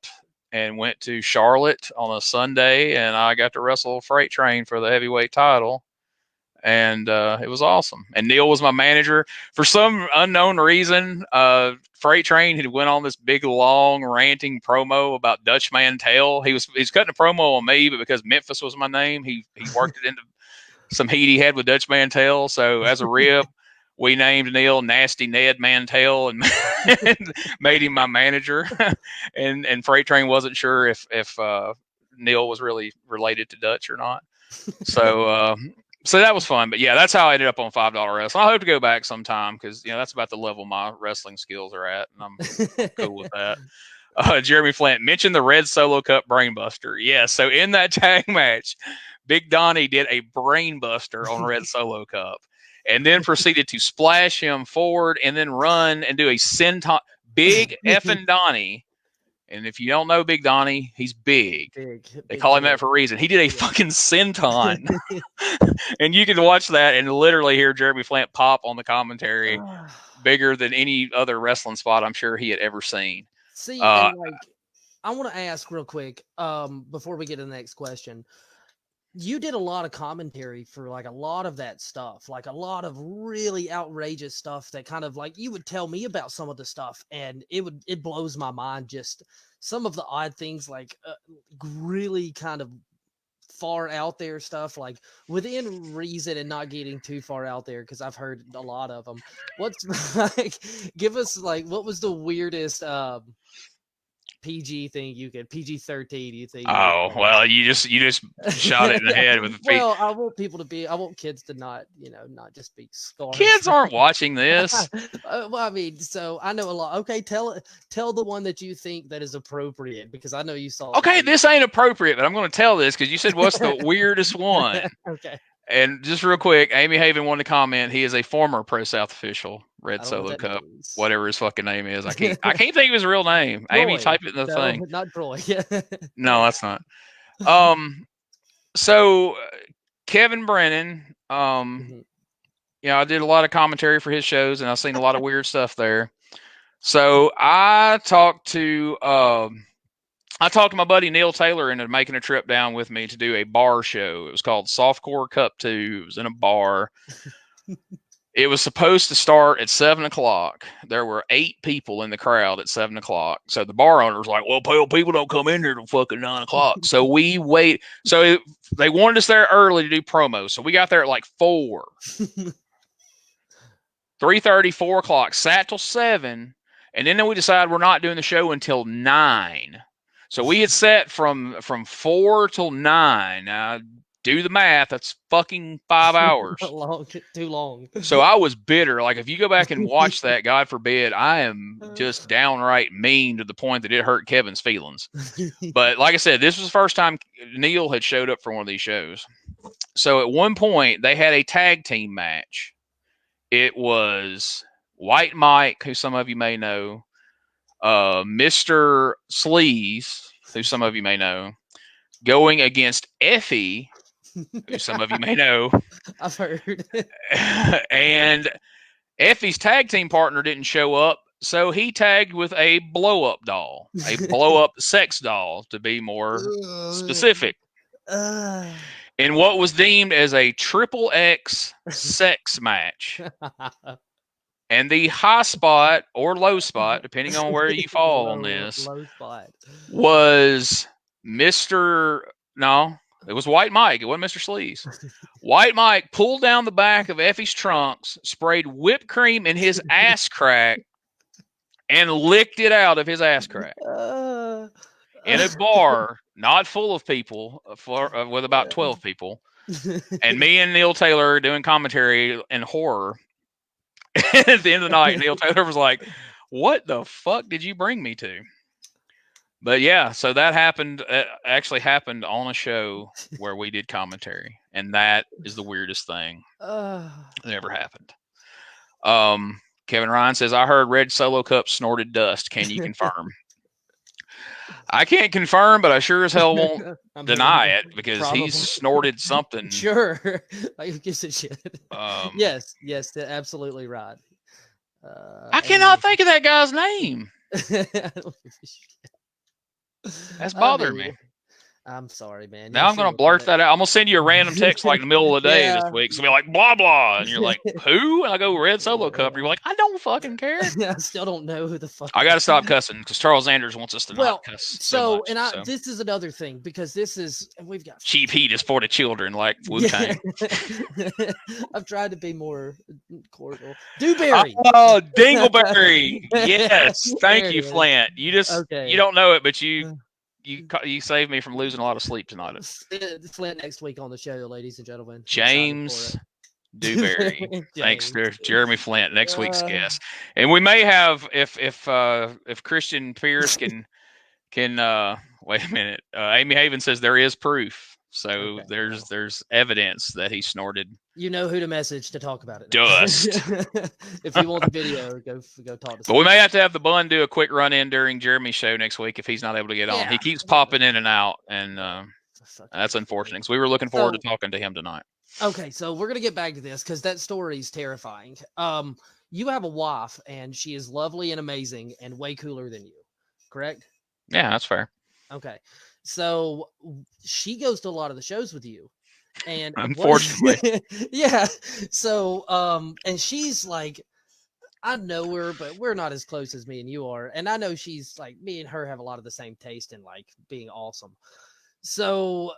and went to Charlotte on a Sunday, and I got to wrestle Freight Train for the heavyweight title. And it was awesome. And Neil was my manager. For some unknown reason, Freight Train had went on this big, long, ranting promo about Dutch Mantel. He's cutting a promo on me, but because Memphis was my name, he worked it into some heat he had with Dutch Mantel. So as a rib, we named Neil Nasty Ned Mantel and made him my manager. and Freight Train wasn't sure if Neil was really related to Dutch or not. So that was fun. But yeah, that's how I ended up on $5 Wrestling. I hope to go back sometime because, that's about the level my wrestling skills are at. And I'm cool with that. Jeremy Flint mentioned the Red Solo Cup Brainbuster. Yes. So in that tag match, Big Donnie did a Brainbuster on Red Solo Cup and then proceeded to splash him forward and then run and do a senton. Big effing Donnie. And if you don't know Big Donnie, he's big. They call him that for a reason. He did a fucking senton. And you can watch that and literally hear Jeremy Flint pop on the commentary, bigger than any other wrestling spot I'm sure he had ever seen. See, and I want to ask real quick before we get to the next question. You did a lot of commentary for like a lot of that stuff, like a lot of really outrageous stuff that kind of like you would tell me about some of the stuff and it blows my mind. Just some of the odd things, like really kind of far out there stuff, like within reason and not getting too far out there. Cause I've heard a lot of them. What's like, give us like, what was the weirdest, PG thing you could PG-13 you think? Oh well, you just shot it in the head with the feet. Well, I want kids to not not just be scarred. Kids aren't watching this. Well, I mean, so I know a lot. Okay, tell the one that you think that is appropriate because I know you saw. Okay, this ain't appropriate, but I'm going to tell this because you said what's the weirdest one. Okay. And just real quick, Amy Haven wanted to comment. He is a former Pro South official, Red Solo Cup, whatever his fucking name is. I can't think of his real name. Roy. Amy, type it in the thing. Not Troy. No, that's not. So Kevin Brennan, I did a lot of commentary for his shows, and I've seen a lot of weird stuff there. So I talked to my buddy Neil Taylor into making a trip down with me to do a bar show. It was called Softcore Cup 2. It was in a bar. It was supposed to start at 7:00. There were 8 people in the crowd at 7:00. So the bar owner was like, well, people don't come in here till fucking 9:00. So we wait. So they wanted us there early to do promos. So we got there at like 4. 3:30, 4 o'clock, sat till 7. And then we decided we're not doing the show until 9. So we had set from 4 till 9. Now, do the math. That's fucking 5 hours. Too long. So I was bitter. Like, if you go back and watch that, God forbid, I am just downright mean to the point that it hurt Kevin's feelings. But like I said, this was the first time Neil had showed up for one of these shows. So at one point, they had a tag team match. It was White Mike, who some of you may know, Mr. Sleaze, who some of you may know, going against Effie, who some of you may know. I've heard. And Effie's tag team partner didn't show up, so he tagged with a blow-up doll, a blow-up sex doll, to be more specific. in what was deemed as a triple X sex match. And the high spot or low spot, depending on where you fall on this, low spot was No, it was White Mike. It wasn't Mr. Sleaze. White Mike pulled down the back of Effie's trunks, sprayed whipped cream in his ass crack, and licked it out of his ass crack. In a bar, not full of people, with about 12 people. And me and Neil Taylor doing commentary in horror. At the end of the night, Neil Taylor was like, "What the fuck did you bring me to?" But yeah, so that happened. Actually happened on a show where we did commentary, and that is the weirdest thing that ever happened. Kevin Ryan says, "I heard Red Solo Cup snorted dust. Can you confirm?" I can't confirm, but I sure as hell won't deny it because probably. He's snorted something. Sure. Who gives a shit? Yes, absolutely right. I cannot think of that guy's name. That's bothering me. I'm sorry, man. Now I'm going to blurt that out. I'm going to send you a random text like in the middle of the day this week. It's going to be like, blah, blah. And you're like, who? And I go, Red Solo Cup. And you're like, I don't fucking care. I still don't know who the fuck. I got to stop cussing because Charles Zanders wants us to not cuss. So much, this is another thing because we've got Cheap Heat is for the children, like Wu-Tang. I've tried to be more cordial. Dewberry. Oh, Dingleberry. Yes. Thank you, Flint. You don't know it, but you saved me from losing a lot of sleep tonight. Flint next week on the show, ladies and gentlemen. James Dewberry. Thanks to Jeremy Flint, next week's guest. And we may have, if Christian Pierce can wait a minute. Amy Haven says there is proof. So there's evidence that he snorted. You know who to message to talk about it. Dust. If you want the video, go talk to. But we may have to have the Bun do a quick run in during Jeremy's show next week if he's not able to get on. He keeps popping in and out, and that's unfortunate because we were looking forward to talking to him tonight. Okay, so we're gonna get back to this because that story is terrifying. You have a wife, and she is lovely and amazing, and way cooler than you. Correct? Yeah, that's fair. Okay. So she goes to a lot of the shows with you, and unfortunately, yeah. So, and she's like, I know her, but we're not as close as me and you are. And I know she's like, me and her have a lot of the same taste in like being awesome. So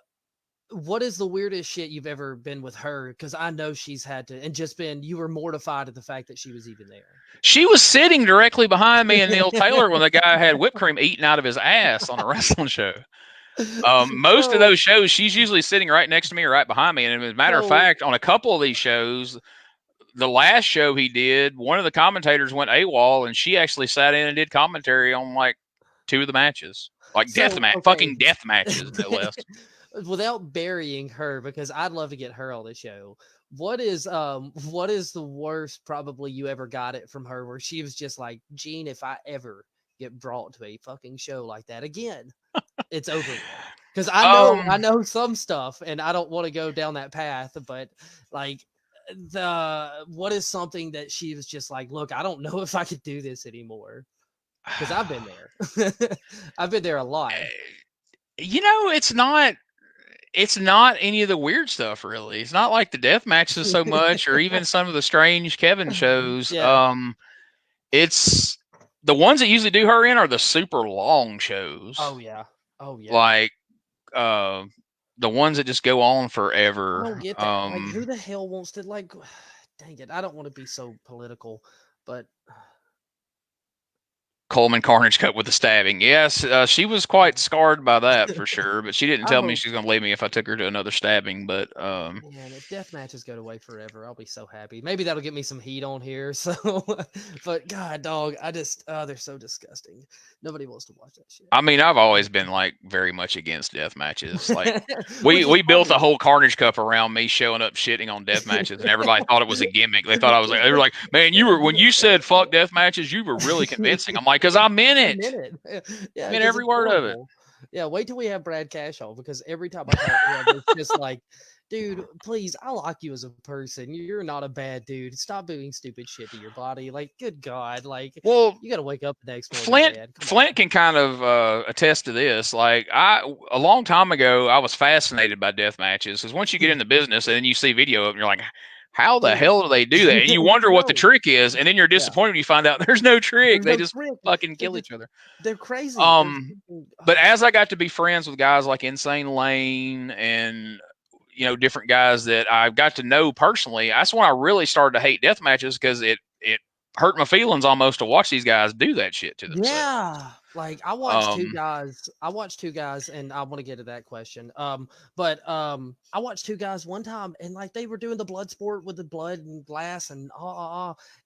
what is the weirdest shit you've ever been with her? Because I know she's had to, and you were mortified at the fact that she was even there. She was sitting directly behind me and Neil Taylor when the guy had whipped cream eaten out of his ass on a wrestling show. Most of those shows, she's usually sitting right next to me or right behind me. And as a matter of fact, on a couple of these shows, the last show he did, one of the commentators went AWOL, and she actually sat in and did commentary on like 2 of the matches, like fucking death matches, no less. Without burying her, because I'd love to get her on the show. What is the worst probably you ever got it from her where she was just like, Gene, if I ever get brought to a fucking show like that again, it's over. Because I know some stuff and I don't want to go down that path, but like what is something that she was just like, look, I don't know if I could do this anymore. Because I've been there. I've been there a lot. It's not any of the weird stuff, really. It's not like the death matches so much, or even some of the strange Kevin shows. Yeah. It's the ones that usually do her in are the super long shows. Oh yeah. Like the ones that just go on forever. I don't get that. Like, who the hell wants to like? Dang it! I don't want to be so political, but. Coleman Carnage Cup with the stabbing. Yes, she was quite scarred by that for sure, but she didn't tell me she's going to leave me if I took her to another stabbing. But man, if death matches go away forever, I'll be so happy. Maybe that'll get me some heat on here. So, but God, dog, they're so disgusting. Nobody wants to watch that shit. I mean, I've always been like very much against death matches. Like we built a whole Carnage Cup around me showing up shitting on death matches, and everybody thought it was a gimmick. They thought they were like, man, when you said fuck death matches, you were really convincing. I'm like, because I meant it. Yeah, I mean every word of it. Yeah, wait till we have Brad Cash on, because every time I talk to him, it's just like, dude, please, I like you as a person. You're not a bad dude. Stop doing stupid shit to your body. Like, good God, like, Well, you got to wake up the next morning, Flint man. Come Flint can kind of attest to this. Like a long time ago, I was fascinated by death matches because once you get in the business and then you see video of them, you're like, how the Dude. hell do they do that? And you wonder what the No. trick is, and then you're Yeah. disappointed when you find out there's no trick. There's They no just trick. fucking kill They're each other. They're crazy. They're freaking, But as I got to be friends with guys like Insane Lane and different guys that I got to know personally, that's when I really started to hate death matches because it hurt my feelings almost to watch these guys do that shit to themselves. yeah. Like I watched two guys, and I want to get to that question. But I watched two guys one time, and like they were doing the blood sport with the blood and glass and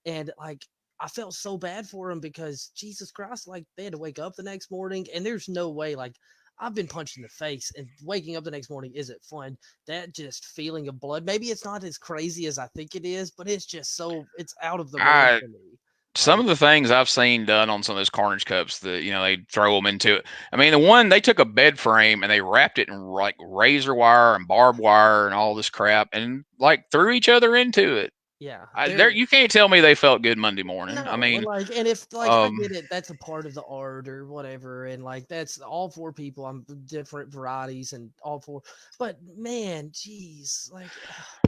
and like I felt so bad for them because Jesus Christ, like they had to wake up the next morning, and there's no way, like I've been punched in the face, and waking up the next morning isn't fun. That just feeling of blood, maybe it's not as crazy as I think it is, but it's just it's out of the realm for me. Some of the things I've seen done on some of those Carnage Cups that, they throw them into it. I mean, the one, they took a bed frame and they wrapped it in like razor wire and barbed wire and all this crap and like threw each other into it. Yeah, You can't tell me they felt good Monday morning. no, I mean, like, and if like I get it, that's a part of the art or whatever, and like that's all four people. I'm different varieties and all four, but man, geez, like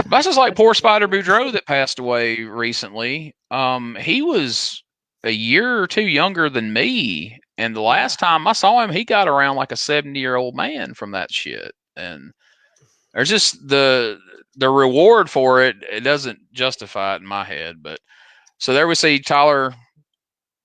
that's just like poor Spider Boudreaux that passed away recently. He was a year or two younger than me, and the last time I saw him, he got around like a 70-year-old man from that shit. And there's just the reward for it. It doesn't justify it in my head. But so there we see Tyler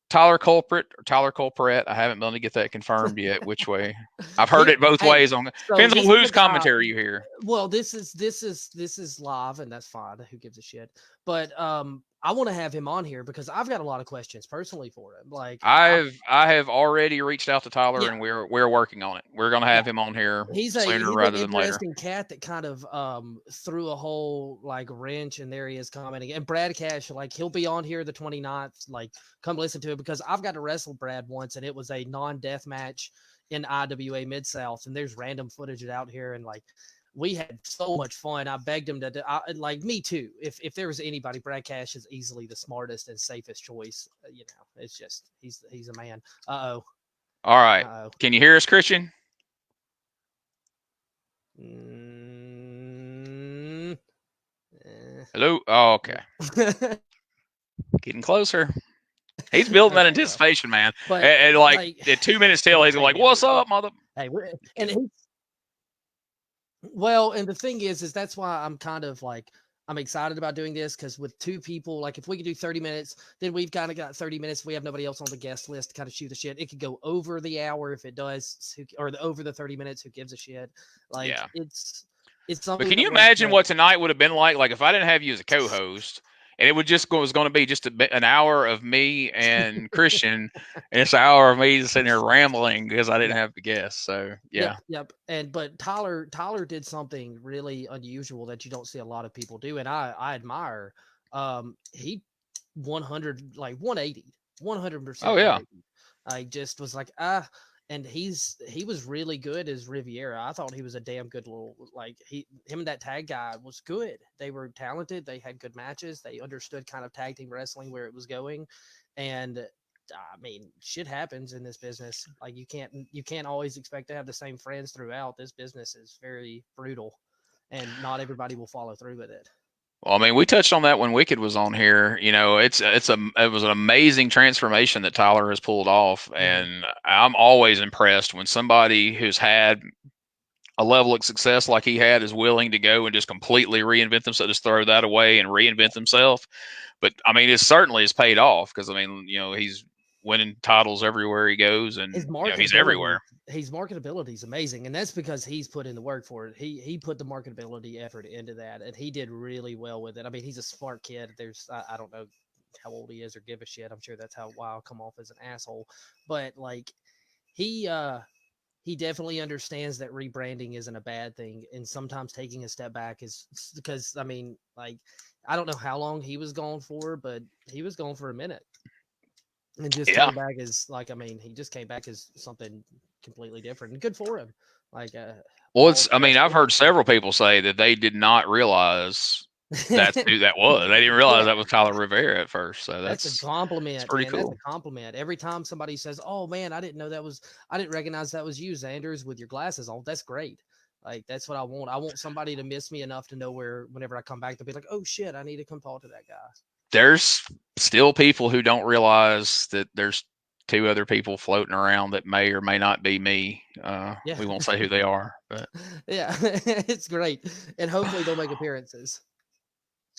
Culprit or Tyler Culprit. I haven't been able to get that confirmed yet. Which way? I've heard it both ways. Depends on whose commentary you hear. Well, this is live, and that's fine. Who gives a shit? But I want to have him on here because I've got a lot of questions personally for him. Like I have already reached out to Tyler, and we're working on it. We're gonna have him on here sooner rather than later. He's an interesting cat that kind of threw a whole like wrench, and there he is commenting. And Brad Cash, like he'll be on here the 29th. Like come listen to it because I've got to wrestle Brad once, and it was a non-death match in IWA Mid-South, and there's random footage out here, and like we had so much fun. I begged him to like me too. If there was anybody, Brad Cash is easily the smartest and safest choice. It's just he's a man. All right. Can you hear us, Christian? Hello. Oh, okay. Getting closer. He's building that anticipation, man. But, and like at 2 minutes till, he's like, "What's up, mother?" Hey, well, and the thing is that's why I'm kind of like I'm excited about doing this because with two people, like if we could do 30 minutes, then we've kind of got 30 minutes. If we have nobody else on the guest list to kind of shoot the shit. It could go over the hour if it does, or over the 30 minutes. Who gives a shit? Like it's something. But can you imagine what tonight would have been like? Like if I didn't have you as a co-host. And it was going to be just an hour of me and Christian, and it's an hour of me sitting here rambling because I didn't have the guests. So yeah, yep. But Tyler did something really unusual that you don't see a lot of people do, and I admire. He 100 like 180, 100%. Oh yeah. I just was like and he was really good as Riviera. I thought he was a damn good little him and that tag guy was good. They were talented. They had good matches. They understood kind of tag team wrestling where it was going, and I mean, shit happens in this business. Like you can't always expect to have the same friends throughout. This business is very brutal, and not everybody will follow through with it. Well, I mean, we touched on that when Wicked was on here. It was an amazing transformation that Tyler has pulled off, and I'm always impressed when somebody who's had a level of success like he had is willing to go and just completely reinvent themselves, just throw that away and reinvent themselves. But I mean, it certainly has paid off because I mean, he's winning titles everywhere he goes, and he's everywhere. His marketability is amazing, and that's because he's put in the work for it. He put the marketability effort into that, and he did really well with it. I mean, he's a smart kid. I don't know how old he is or give a shit. I'm sure that's why I'll come off as an asshole. But like he definitely understands that rebranding isn't a bad thing, and sometimes taking a step back is because I mean, like I don't know how long he was gone for, but he was gone for a minute. And just came back as he just came back as something completely different. And good for him. Like, well, it's. I mean, I've heard several people say that they did not realize that's who that was. They didn't realize that was Tyler Rivera at first. So that's a compliment. That's pretty man. cool. That's a compliment. Every time somebody says, "Oh man, I didn't recognize that was you, Zanders, with your glasses on." That's great. Like, that's what I want. I want somebody to miss me enough to know whenever I come back, to be like, "Oh shit, I need to come talk to that guy." There's still people who don't realize that there's 2 other people floating around that may or may not be me. Yeah. We won't say who they are, but yeah, it's great, and hopefully they'll make appearances.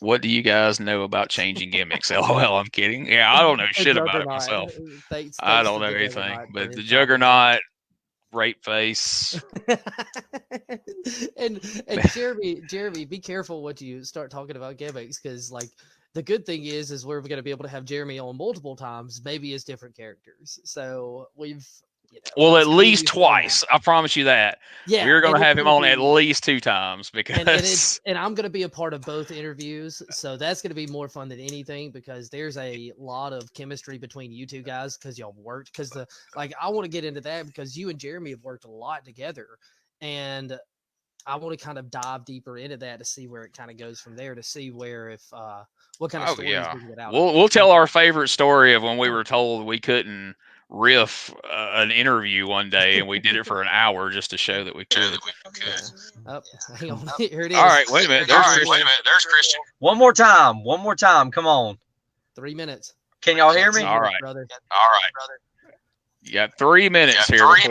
what do you guys know about changing gimmicks? LOL, I'm kidding. Yeah, I don't know shit about it myself. Thanks I don't know anything, but the Juggernaut, rape face. and Jeremy, be careful what you start talking about gimmicks, because like the good thing is we're going to be able to have Jeremy on multiple times, maybe as different characters. So we've, well, at least twice. I promise you that. Yeah, we're going to have him on at least 2 times, because and I'm going to be a part of both interviews, so that's going to be more fun than anything, because there's a lot of chemistry between you 2 guys, because y'all worked. Because I want to get into that, because you and Jeremy have worked a lot together, and I want to kind of dive deeper into that to see where it kind of goes from there, to see where if what kind of stories we can get out. We'll tell our favorite story of when we were told we couldn't riff an interview one day, and we did it for an hour just to show that we could. Oh, hang on. Here it is. All right, wait a minute. There's Christian. One more time. Come on. 3 minutes. Can y'all hear me? All right, brother. All right. You got 3 minutes here before you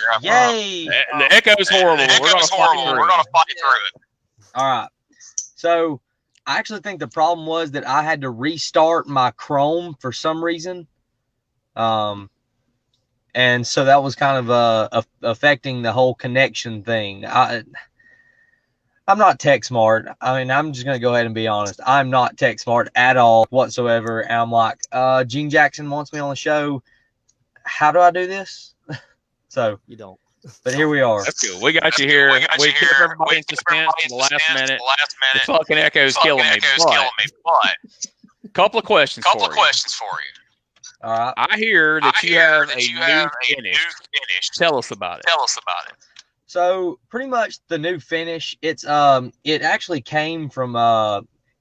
wrap up. Yay! The echo's horrible. We're going to fight through it. All right. So I actually think the problem was that I had to restart my Chrome for some reason. And so that was kind of affecting the whole connection thing. I'm not tech smart. I mean, I'm just going to go ahead and be honest. I'm not tech smart at all whatsoever. And I'm like, Gene Jackson wants me on the show. How do I do this? So you don't. But here we are. That's good. We got you here. We kept everybody in suspense to the last minute. The fucking echo's killing me. But couple of questions for you. All right. I hear that you have a new finish. Tell us about it. So pretty much the new finish, it's it actually came from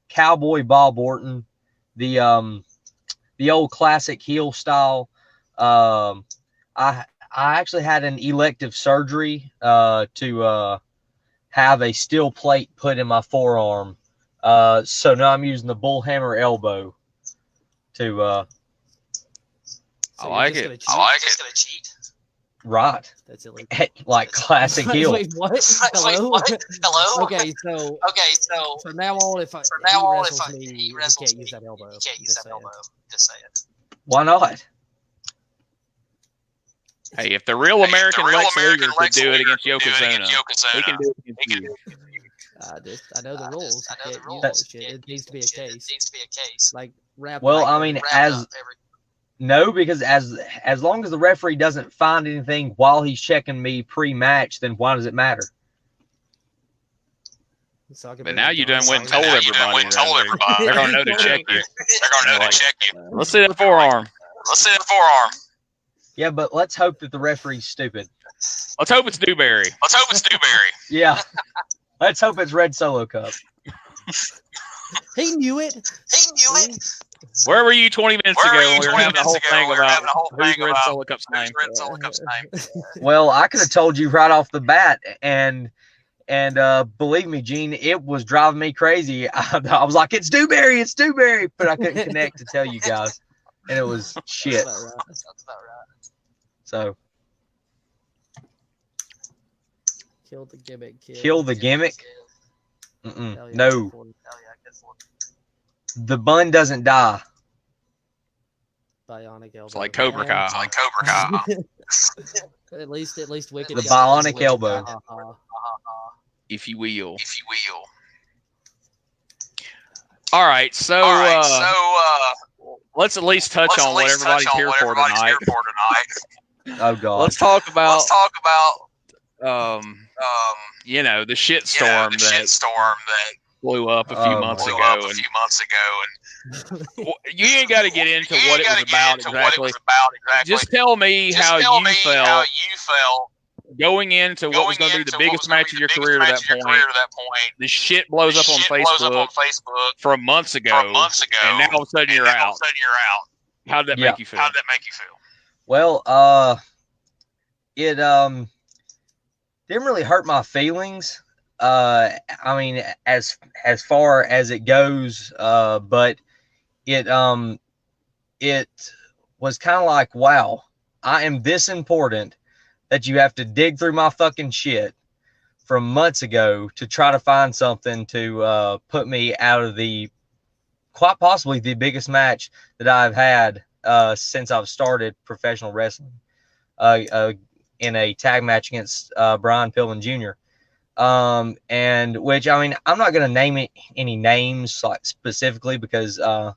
Cowboy Bob Orton, the old classic heel style. I actually had an elective surgery to have a steel plate put in my forearm. So now I'm using the bullhammer elbow to So I like it. Just gonna cheat? Right. That's illegal. Like classic heel. Wait, what? Hello? Hello? Okay, so from now on, if he wrestles me, you can't use that elbow. Just say it. Why not? Hey, if the real American Lex Luger could do it against Yokozuna, he can do it against you. I know the rules. I know the rules. It needs to be a case. Like wrap. Well, I mean, no, because as long as the referee doesn't find anything while he's checking me pre-match, then why does it matter? But now you done went and told everybody. They're gonna know to check you. Let's see that forearm. Yeah, but let's hope that the referee's stupid. Let's hope it's Dewberry. Yeah. Let's hope it's Red Solo Cup. He knew it. Where were you 20 minutes ago when we were having the whole thing about who's Red Solo Cup's name? Well, I could have told you right off the bat, and believe me, Gene, it was driving me crazy. I was like, it's Dewberry, but I couldn't connect to tell you guys, and it was shit. That's about right. So Kill the gimmick, kid. Kill the gimmick? Yeah, No. The bun doesn't die. Bionic elbow. It's like Cobra Kai. At least Wicked. The bionic elbow. If you will. All right, so let's at least touch on what everybody's here for tonight. Oh God. Let's talk about the shitstorm that blew up a few months ago, and you ain't got to get into what it was about exactly. Just tell me how you felt going into what was going to be the biggest match of your career to that point. This shit blows up on Facebook from months ago, and now all of a sudden you're out. How did that make you feel? Well, it didn't really hurt my feelings. I mean, as far as it goes, but it was kind of like, wow, I am this important that you have to dig through my fucking shit from months ago to try to find something to put me out of the quite possibly the biggest match that I've had since I've started professional wrestling in a tag match against Brian Pillman Jr. And which, I mean, I'm not going to name any names like specifically because I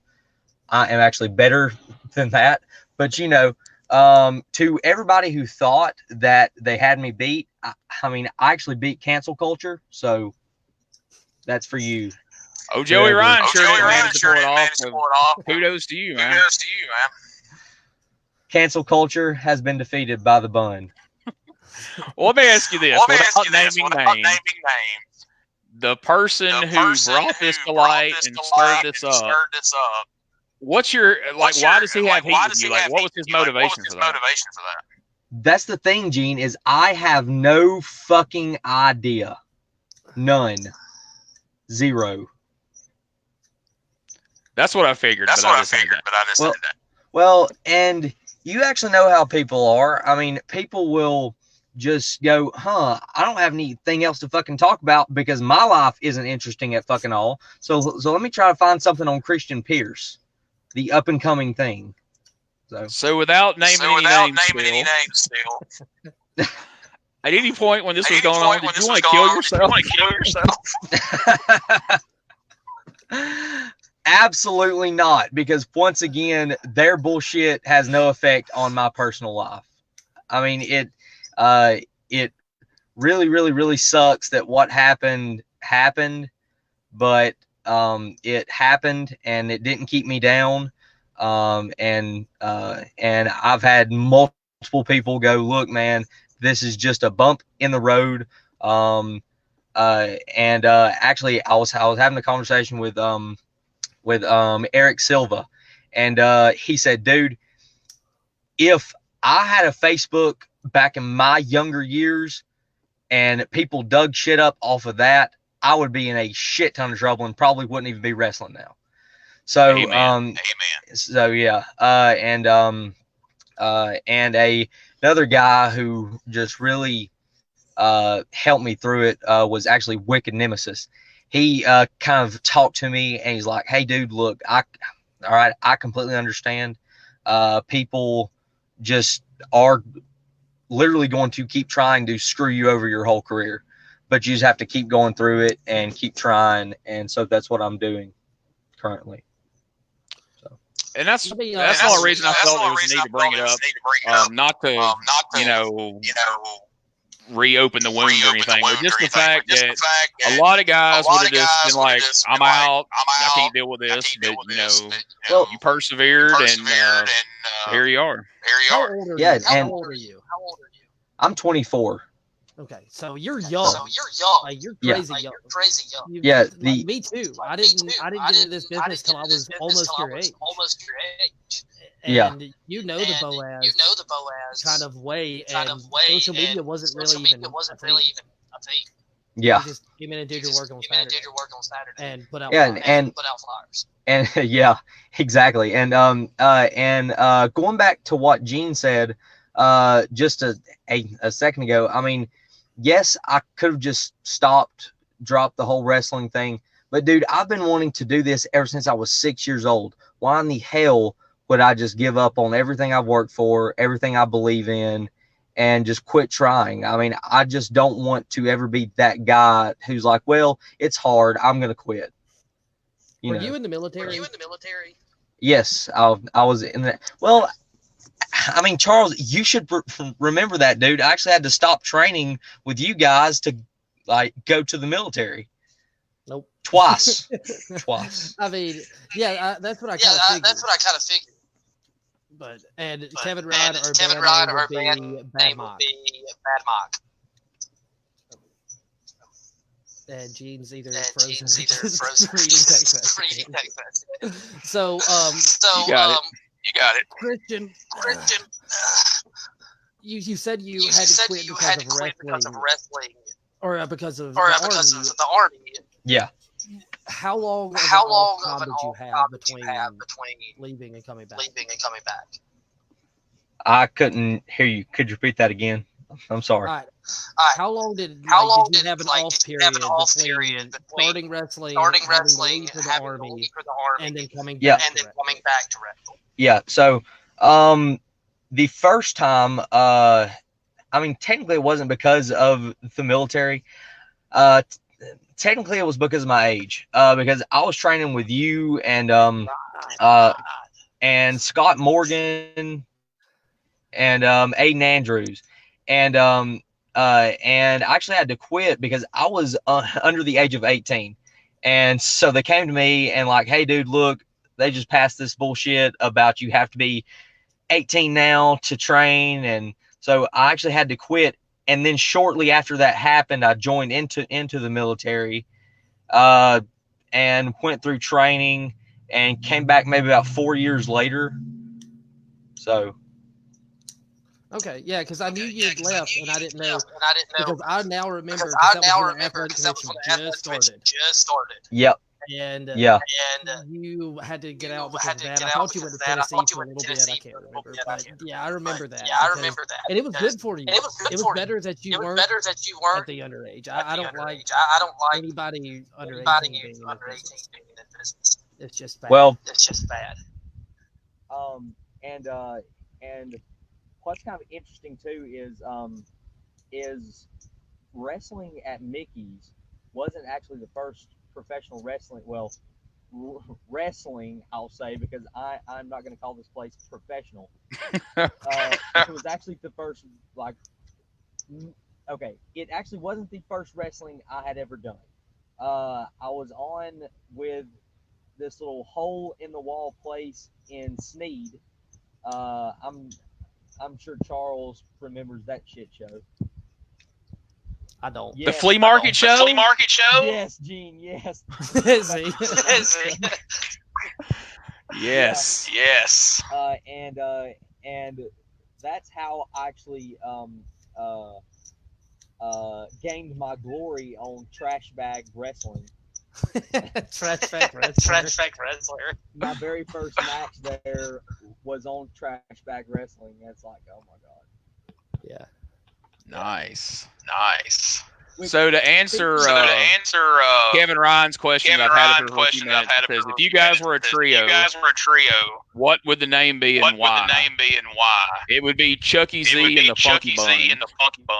am actually better than that. But, you know, to everybody who thought that they had me beat, I mean, I actually beat cancel culture. So that's for you. Oh, Joey Ryan sure didn't manage to pull it off. Kudos to you, man. Cancel culture has been defeated by the Bun. Well, let me ask you this, without naming names. The person who brought this to light and stirred this up, what's your, like, why does he have heat with you? Like, what was his motivation for that? That's the thing, Gene, is I have no fucking idea. None. Zero. That's what I figured. Well, and you actually know how people are. I mean, people will just go, I don't have anything else to fucking talk about because my life isn't interesting at fucking all. So let me try to find something on Christian Pierce, the up and coming thing. So without naming any names still, at any point when this was going on, did you want to kill yourself? Absolutely not, because once again, their bullshit has no effect on my personal life. I mean, it really, really, really sucks that what happened, but it happened and it didn't keep me down. And I've had multiple people go, look, man, this is just a bump in the road. Actually, I was having a conversation with Eric Silva, and he said, dude, if I had a Facebook back in my younger years and people dug shit up off of that, I would be in a shit ton of trouble and probably wouldn't even be wrestling now. So, Amen. So yeah. Another guy who just really helped me through it was actually Wicked Nemesis. He kind of talked to me and he's like, hey dude, look, all right, I completely understand. People just are literally going to keep trying to screw you over your whole career, but you just have to keep going through it and keep trying. And so that's what I'm doing currently. And that's the only reason I felt there was a need to bring it up. Not to, reopen the wound or anything, but just the fact that a lot of guys would have just been like, I'm out, I can't deal with this, but you persevered, and here you are. How old are Yeah, you? How old are you? I'm 24. Okay, so you're young. Like, you're crazy young. Yeah, me too. I didn't get into this business till I was almost your age. And you know the Boaz kind of way, and social media wasn't really even a thing. Yeah. You just came in and did your work on Saturday. And put out flyers. And yeah, exactly. And going back to what Gene said just a second ago, I mean, yes, I could have just dropped the whole wrestling thing, but dude, I've been wanting to do this ever since I was 6 years old. Why in the hell would I just give up on everything I've worked for, everything I believe in, and just quit trying? I mean, I just don't want to ever be that guy who's like, well, it's hard, I'm going to quit. Were you in the military? Yes, I was in that. Well, I mean, Charles, you should remember that, dude. I actually had to stop training with you guys to, like, go to the military. Nope. Twice. Twice. I mean, yeah, that's what I kind of figured. That's what I kind of figured. But Kevin Ryan or Kevin band Ryan name or would be band Bad name would Mock. be Bad Mock. And Gene's either And frozen Gene's or either just frozen or reading just text reading messages. text messages. So, You got it. You got it. Christian, you said you You had to said quit you because had of to quit because of wrestling, wrestling, or because of or the because army. of the army. Yeah. How long of How an long off of time an did you off have time did between you have between leaving and coming back? leaving and coming back? I couldn't hear you. Could you repeat that again? I'm sorry. All right. All right. How long did How long did you have an like, off did you period have an off between period between starting wrestling, starting having to wrestling, leave for the having to army, leave for the army, and then coming Yeah. back? and to then wrestle? coming back to wrestle? Yeah. So, the first time, I mean, technically it wasn't because of the military. Technically it was because of my age. Because I was training with you and Scott Morgan and Aiden Andrews, and I actually had to quit because I was under the age of 18, and so they came to me and like, hey dude, look, they just passed this bullshit about you have to be 18 now to train, and so I actually had to quit. And then shortly after that happened, I joined into the military, and went through training and came back maybe about 4 years later. So. Okay, yeah, because I knew you had left, and I didn't know. And I didn't know Because I now remember. because I that was now when the remember athletic because that was convention when the just athletic started, just started. Yep. and Yeah. And you had to get you out because had of to that. get I out thought you because went of to that. I Tennessee thought you for a went to little bit. I Tennessee can't for a little remember, bit. I but can't yeah, I remember that. Yeah, I because- remember that. And it was good for you. And it was good It was for better that you It was weren't better that you at weren't the underage. at I the don't like underage. I don't like anybody under anybody 18 being in under the 18 business. being in the business. It's just bad. Well, It's just bad. And what's kind of interesting too is wrestling at Mickey's wasn't actually the first professional wrestling. Well, wrestling, I'll say, because I'm not going to call this place professional. It was actually the first, like, okay, it actually wasn't the first wrestling I had ever done. I was on with this little hole in the wall place in Sneed. I'm sure Charles remembers that shit show. I don't. The flea market show? The flea market show? Yes, Gene. Yes. See? Yes. Yes. And that's how I actually gained my glory on trash bag wrestling. Trash bag wrestler. Trash bag wrestler. My very first match there was on trash bag wrestling. It's like, oh my god. Yeah. Nice. Nice. So to answer Kevin Ryan's question, I've had it for a few minutes. Says, if you guys were a trio, what would the name be and why? It would be Chucky Z and the Funky Bun.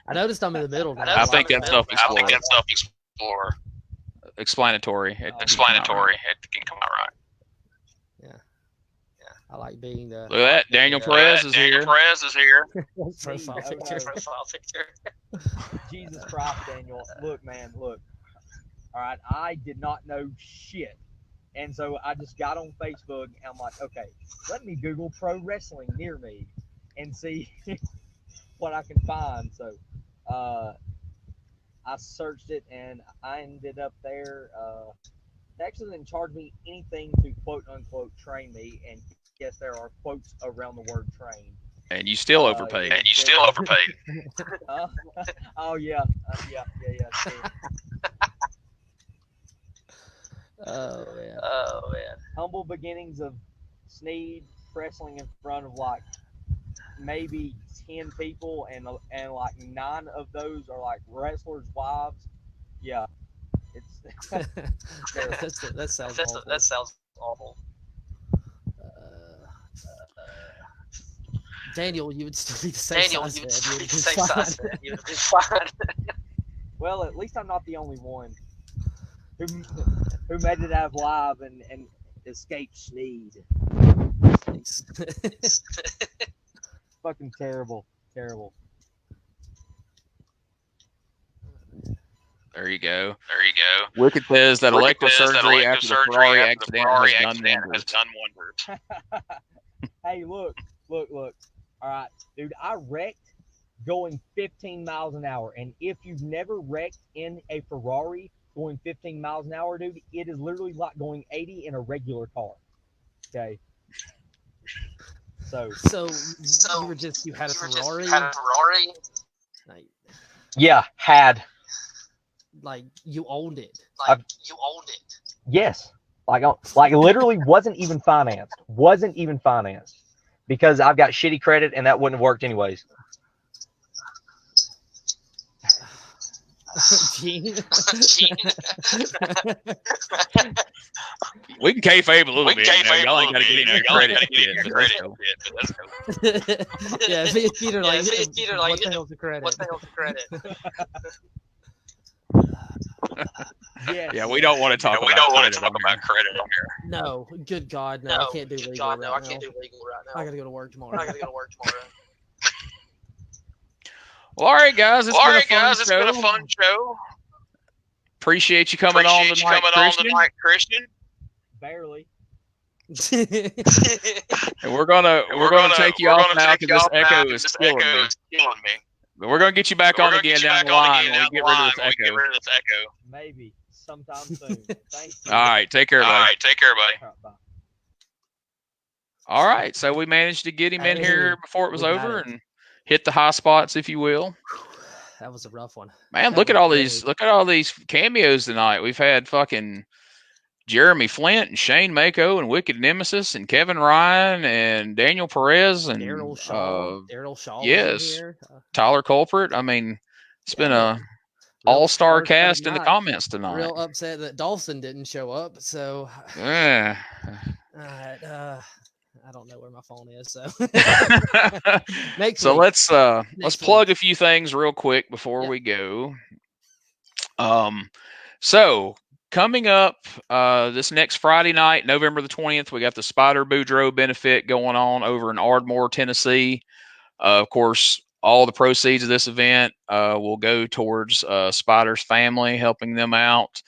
I noticed I'm in the middle now. I think that's self-explorer. Self-explorer. Explanatory. Explanatory. It can come out right. I like being the Look at that. Daniel Perez is here. Perez is here. profile Okay. picture. Profile picture. Jesus Christ, Daniel. Look, man, look. All right, I did not know shit. And so I just got on Facebook and I'm like, okay, let me Google pro wrestling near me and see what I can find. So I searched it and I ended up there. They actually didn't charge me anything to quote unquote train me. And yes, there are quotes around the word train. And you still overpaid. Oh, yeah. Yeah. Oh man. Oh man. Humble beginnings of Sneed wrestling in front of like maybe 10 people, and like 9 of those are like wrestlers' wives. Yeah, it's that sounds awful. That sounds awful. Daniel, you would still be the same size. You'd man. be You'd the be same fine. size. You'd be fine. well, at least I'm not the only one who made it out alive and escaped Sneed. Thanks. Fucking terrible. There you go. Wicked says that elective surgery after the Ferrari accident has done wonders. Hey, look. All right, dude, I wrecked going 15 miles an hour. And if you've never wrecked in a Ferrari going 15 miles an hour, dude, it is literally like going 80 in a regular car. Okay. So you had a Ferrari? Like, Yeah, had. Like you owned it. Yes. Like literally wasn't even financed. Because I've got shitty credit and that wouldn't have worked anyways. Gene. We can kayfabe a little bit. Y'all ain't got to get any credit. Yeah, Peter, like, what the hell's the credit? yes. Yeah, we don't want to talk about credit on here. No, good God, no, I can't do legal right now. I can't do legal right now. I gotta go to work tomorrow. Well, all right, guys. It's been a fun show. Appreciate you coming on tonight, Christian. Barely. And we're gonna take you off now because this echo is killing me. But we're gonna get you back on again down the line when we get rid of this echo. Maybe sometime soon. Thanks. All right, take care, buddy. Bye. All right, so we managed to get him in here before it was over and hit the high spots, if you will. That was a rough one. Man, look at all these cameos tonight. We've had fucking Jeremy Flint and Shane Mako and Wicked Nemesis and Kevin Ryan and Daniel Perez and Daryl Shaw. Yes, Tyler Culprit. I mean, it's been a all-star cast in the comments tonight. Real upset that Dawson didn't show up. So yeah. All right. I don't know where my phone is, so. Let's plug a few things real quick before we go. So coming up this next Friday night, November the 20th, we got the Spider Boudreaux benefit going on over in Ardmore, Tennessee. Of course, all the proceeds of this event will go towards Spider's family, helping them out.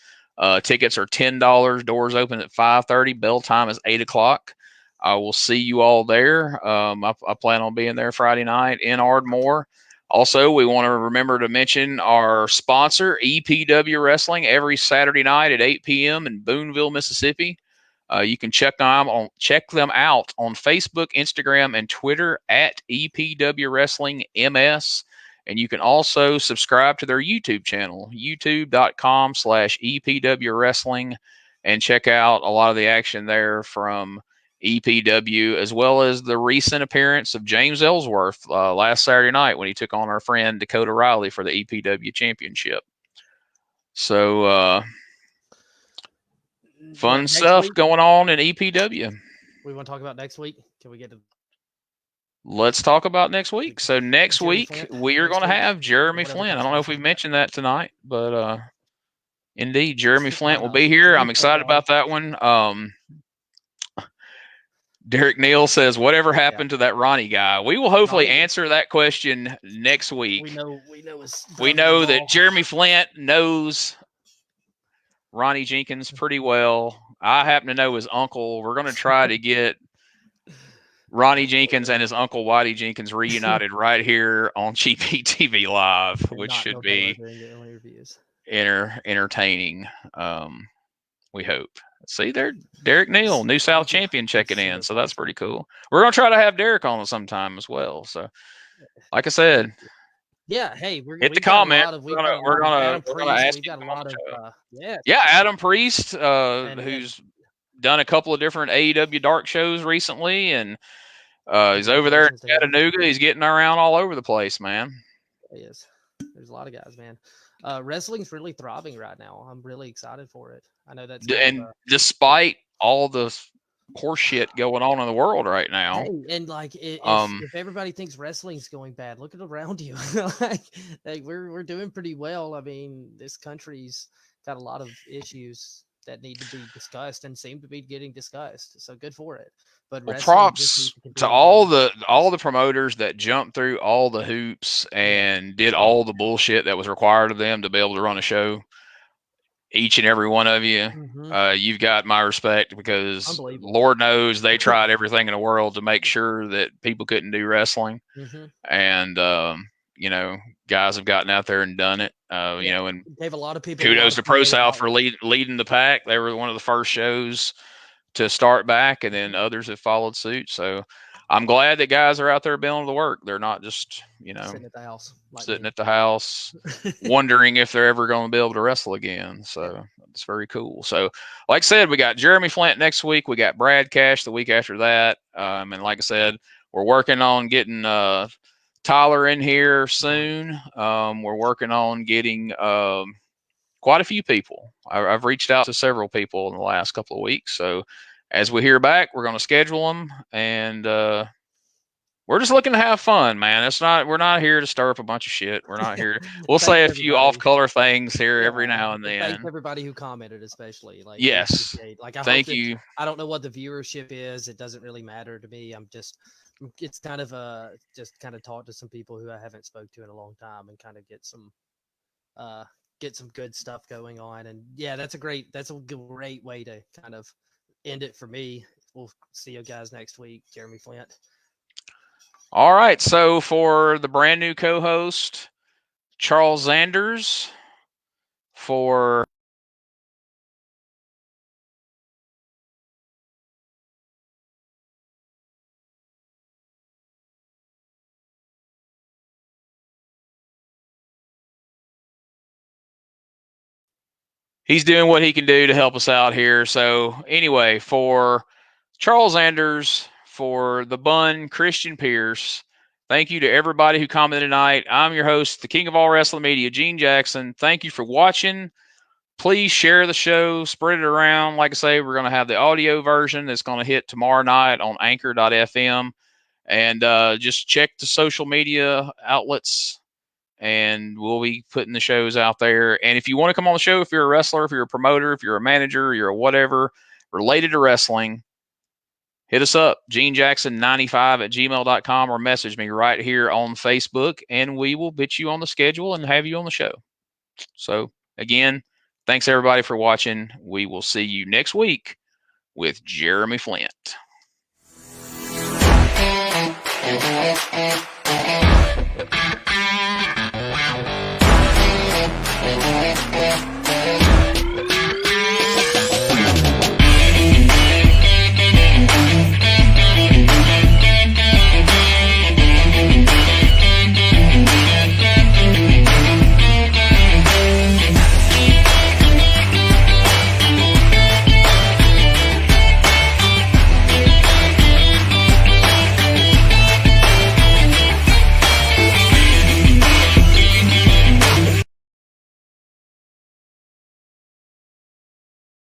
Tickets are $10. Doors open at 5:30. Bell time is 8 o'clock. I will see you all there. I plan on being there Friday night in Ardmore. Also, we want to remember to mention our sponsor, EPW Wrestling, every Saturday night at 8 p.m. in Booneville, Mississippi. You can check them out on Facebook, Instagram, and Twitter at EPW Wrestling MS. And you can also subscribe to their YouTube channel, youtube.com/EPW Wrestling, and check out a lot of the action there from EPW, as well as the recent appearance of James Ellsworth last Saturday night when he took on our friend Dakota Riley for the EPW championship. So fun stuff going on in EPW. We want to talk about next week? Can we get to? Let's talk about next week. So next week we are going to have Jeremy Flint. I don't know if we've mentioned that tonight, but indeed, Jeremy Flint will be here. I'm excited about that one. Derek Neal says, whatever happened to that Ronnie guy? We will hopefully answer that question next week. We know that Jeremy Flint knows Ronnie Jenkins pretty well. I happen to know his uncle. We're going to try to get Ronnie Jenkins and his uncle Whitey Jenkins reunited right here on CheapHeatTV Live, which should be entertaining. We hope. See there, Derek Neal, New South champion, checking in. So that's pretty cool. We're going to try to have Derek on sometime as well. So, like I said, yeah, hey, hit the comment. We're going to ask you. Adam Priest, who's done a couple of different AEW Dark shows recently, and he's over there in Chattanooga. He's getting around all over the place, man. He is. There's a lot of guys, man. Wrestling's really thriving right now. I'm really excited for it. I know that's despite all the horse shit going on in the world right now. Hey, and like if everybody thinks wrestling's going bad, look at around you. like we're doing pretty well. I mean, this country's got a lot of issues that need to be discussed and seem to be getting discussed. So good for it. But Well, wrestling just props needs to to continue all to be- the promoters that jumped through all the hoops and did all the bullshit that was required of them to be able to run a show. Each and every one of you, you've got my respect, because Unbelievable. Lord knows they tried everything in the world to make sure that people couldn't do wrestling. And you know, guys have gotten out there and done it. You know, and gave a lot of people kudos to Pro South for leading the pack. They were one of the first shows to start back, and then others have followed suit. So I'm glad that guys are out there being able to work. They're not just, you know, sitting at the house, sitting at the house wondering if they're ever going to be able to wrestle again. So it's very cool. So like I said, we got Jeremy Flint next week. We got Brad Cash the week after that. And like I said, we're working on getting Tyler in here soon. We're working on getting quite a few people. I've reached out to several people in the last couple of weeks. So as we hear back, we're going to schedule them, and we're just looking to have fun, man. We're not here to stir up a bunch of shit. We're not here. We'll say a few off-color things here every now and then. Thanks everybody who commented, especially. Like, yes, like, I thank you. I don't know what the viewership is. It doesn't really matter to me. It's kind of just kind of talk to some people who I haven't spoke to in a long time and kind of get some good stuff going on. And yeah, that's a great way to kind of end it for me. We'll see you guys next week. Jeremy Flint. All right. So for the brand new co-host, Charles Zanders, for he's doing what he can do to help us out here. So anyway, for Charles Zanders, for the Bun, Christian Pierce, thank you to everybody who commented tonight. I'm your host, the king of all wrestling media, Gene Jackson. Thank you for watching. Please share the show, spread it around. Like I say, we're going to have the audio version that's going to hit tomorrow night on anchor.fm. And just check the social media outlets, and we'll be putting the shows out there. And if you want to come on the show, if you're a wrestler, if you're a promoter, if you're a manager, you're a whatever related to wrestling, hit us up, genejackson95@gmail.com, or message me right here on Facebook, and we will put you on the schedule and have you on the show. So again, thanks everybody for watching. We will see you next week with Jeremy Flint.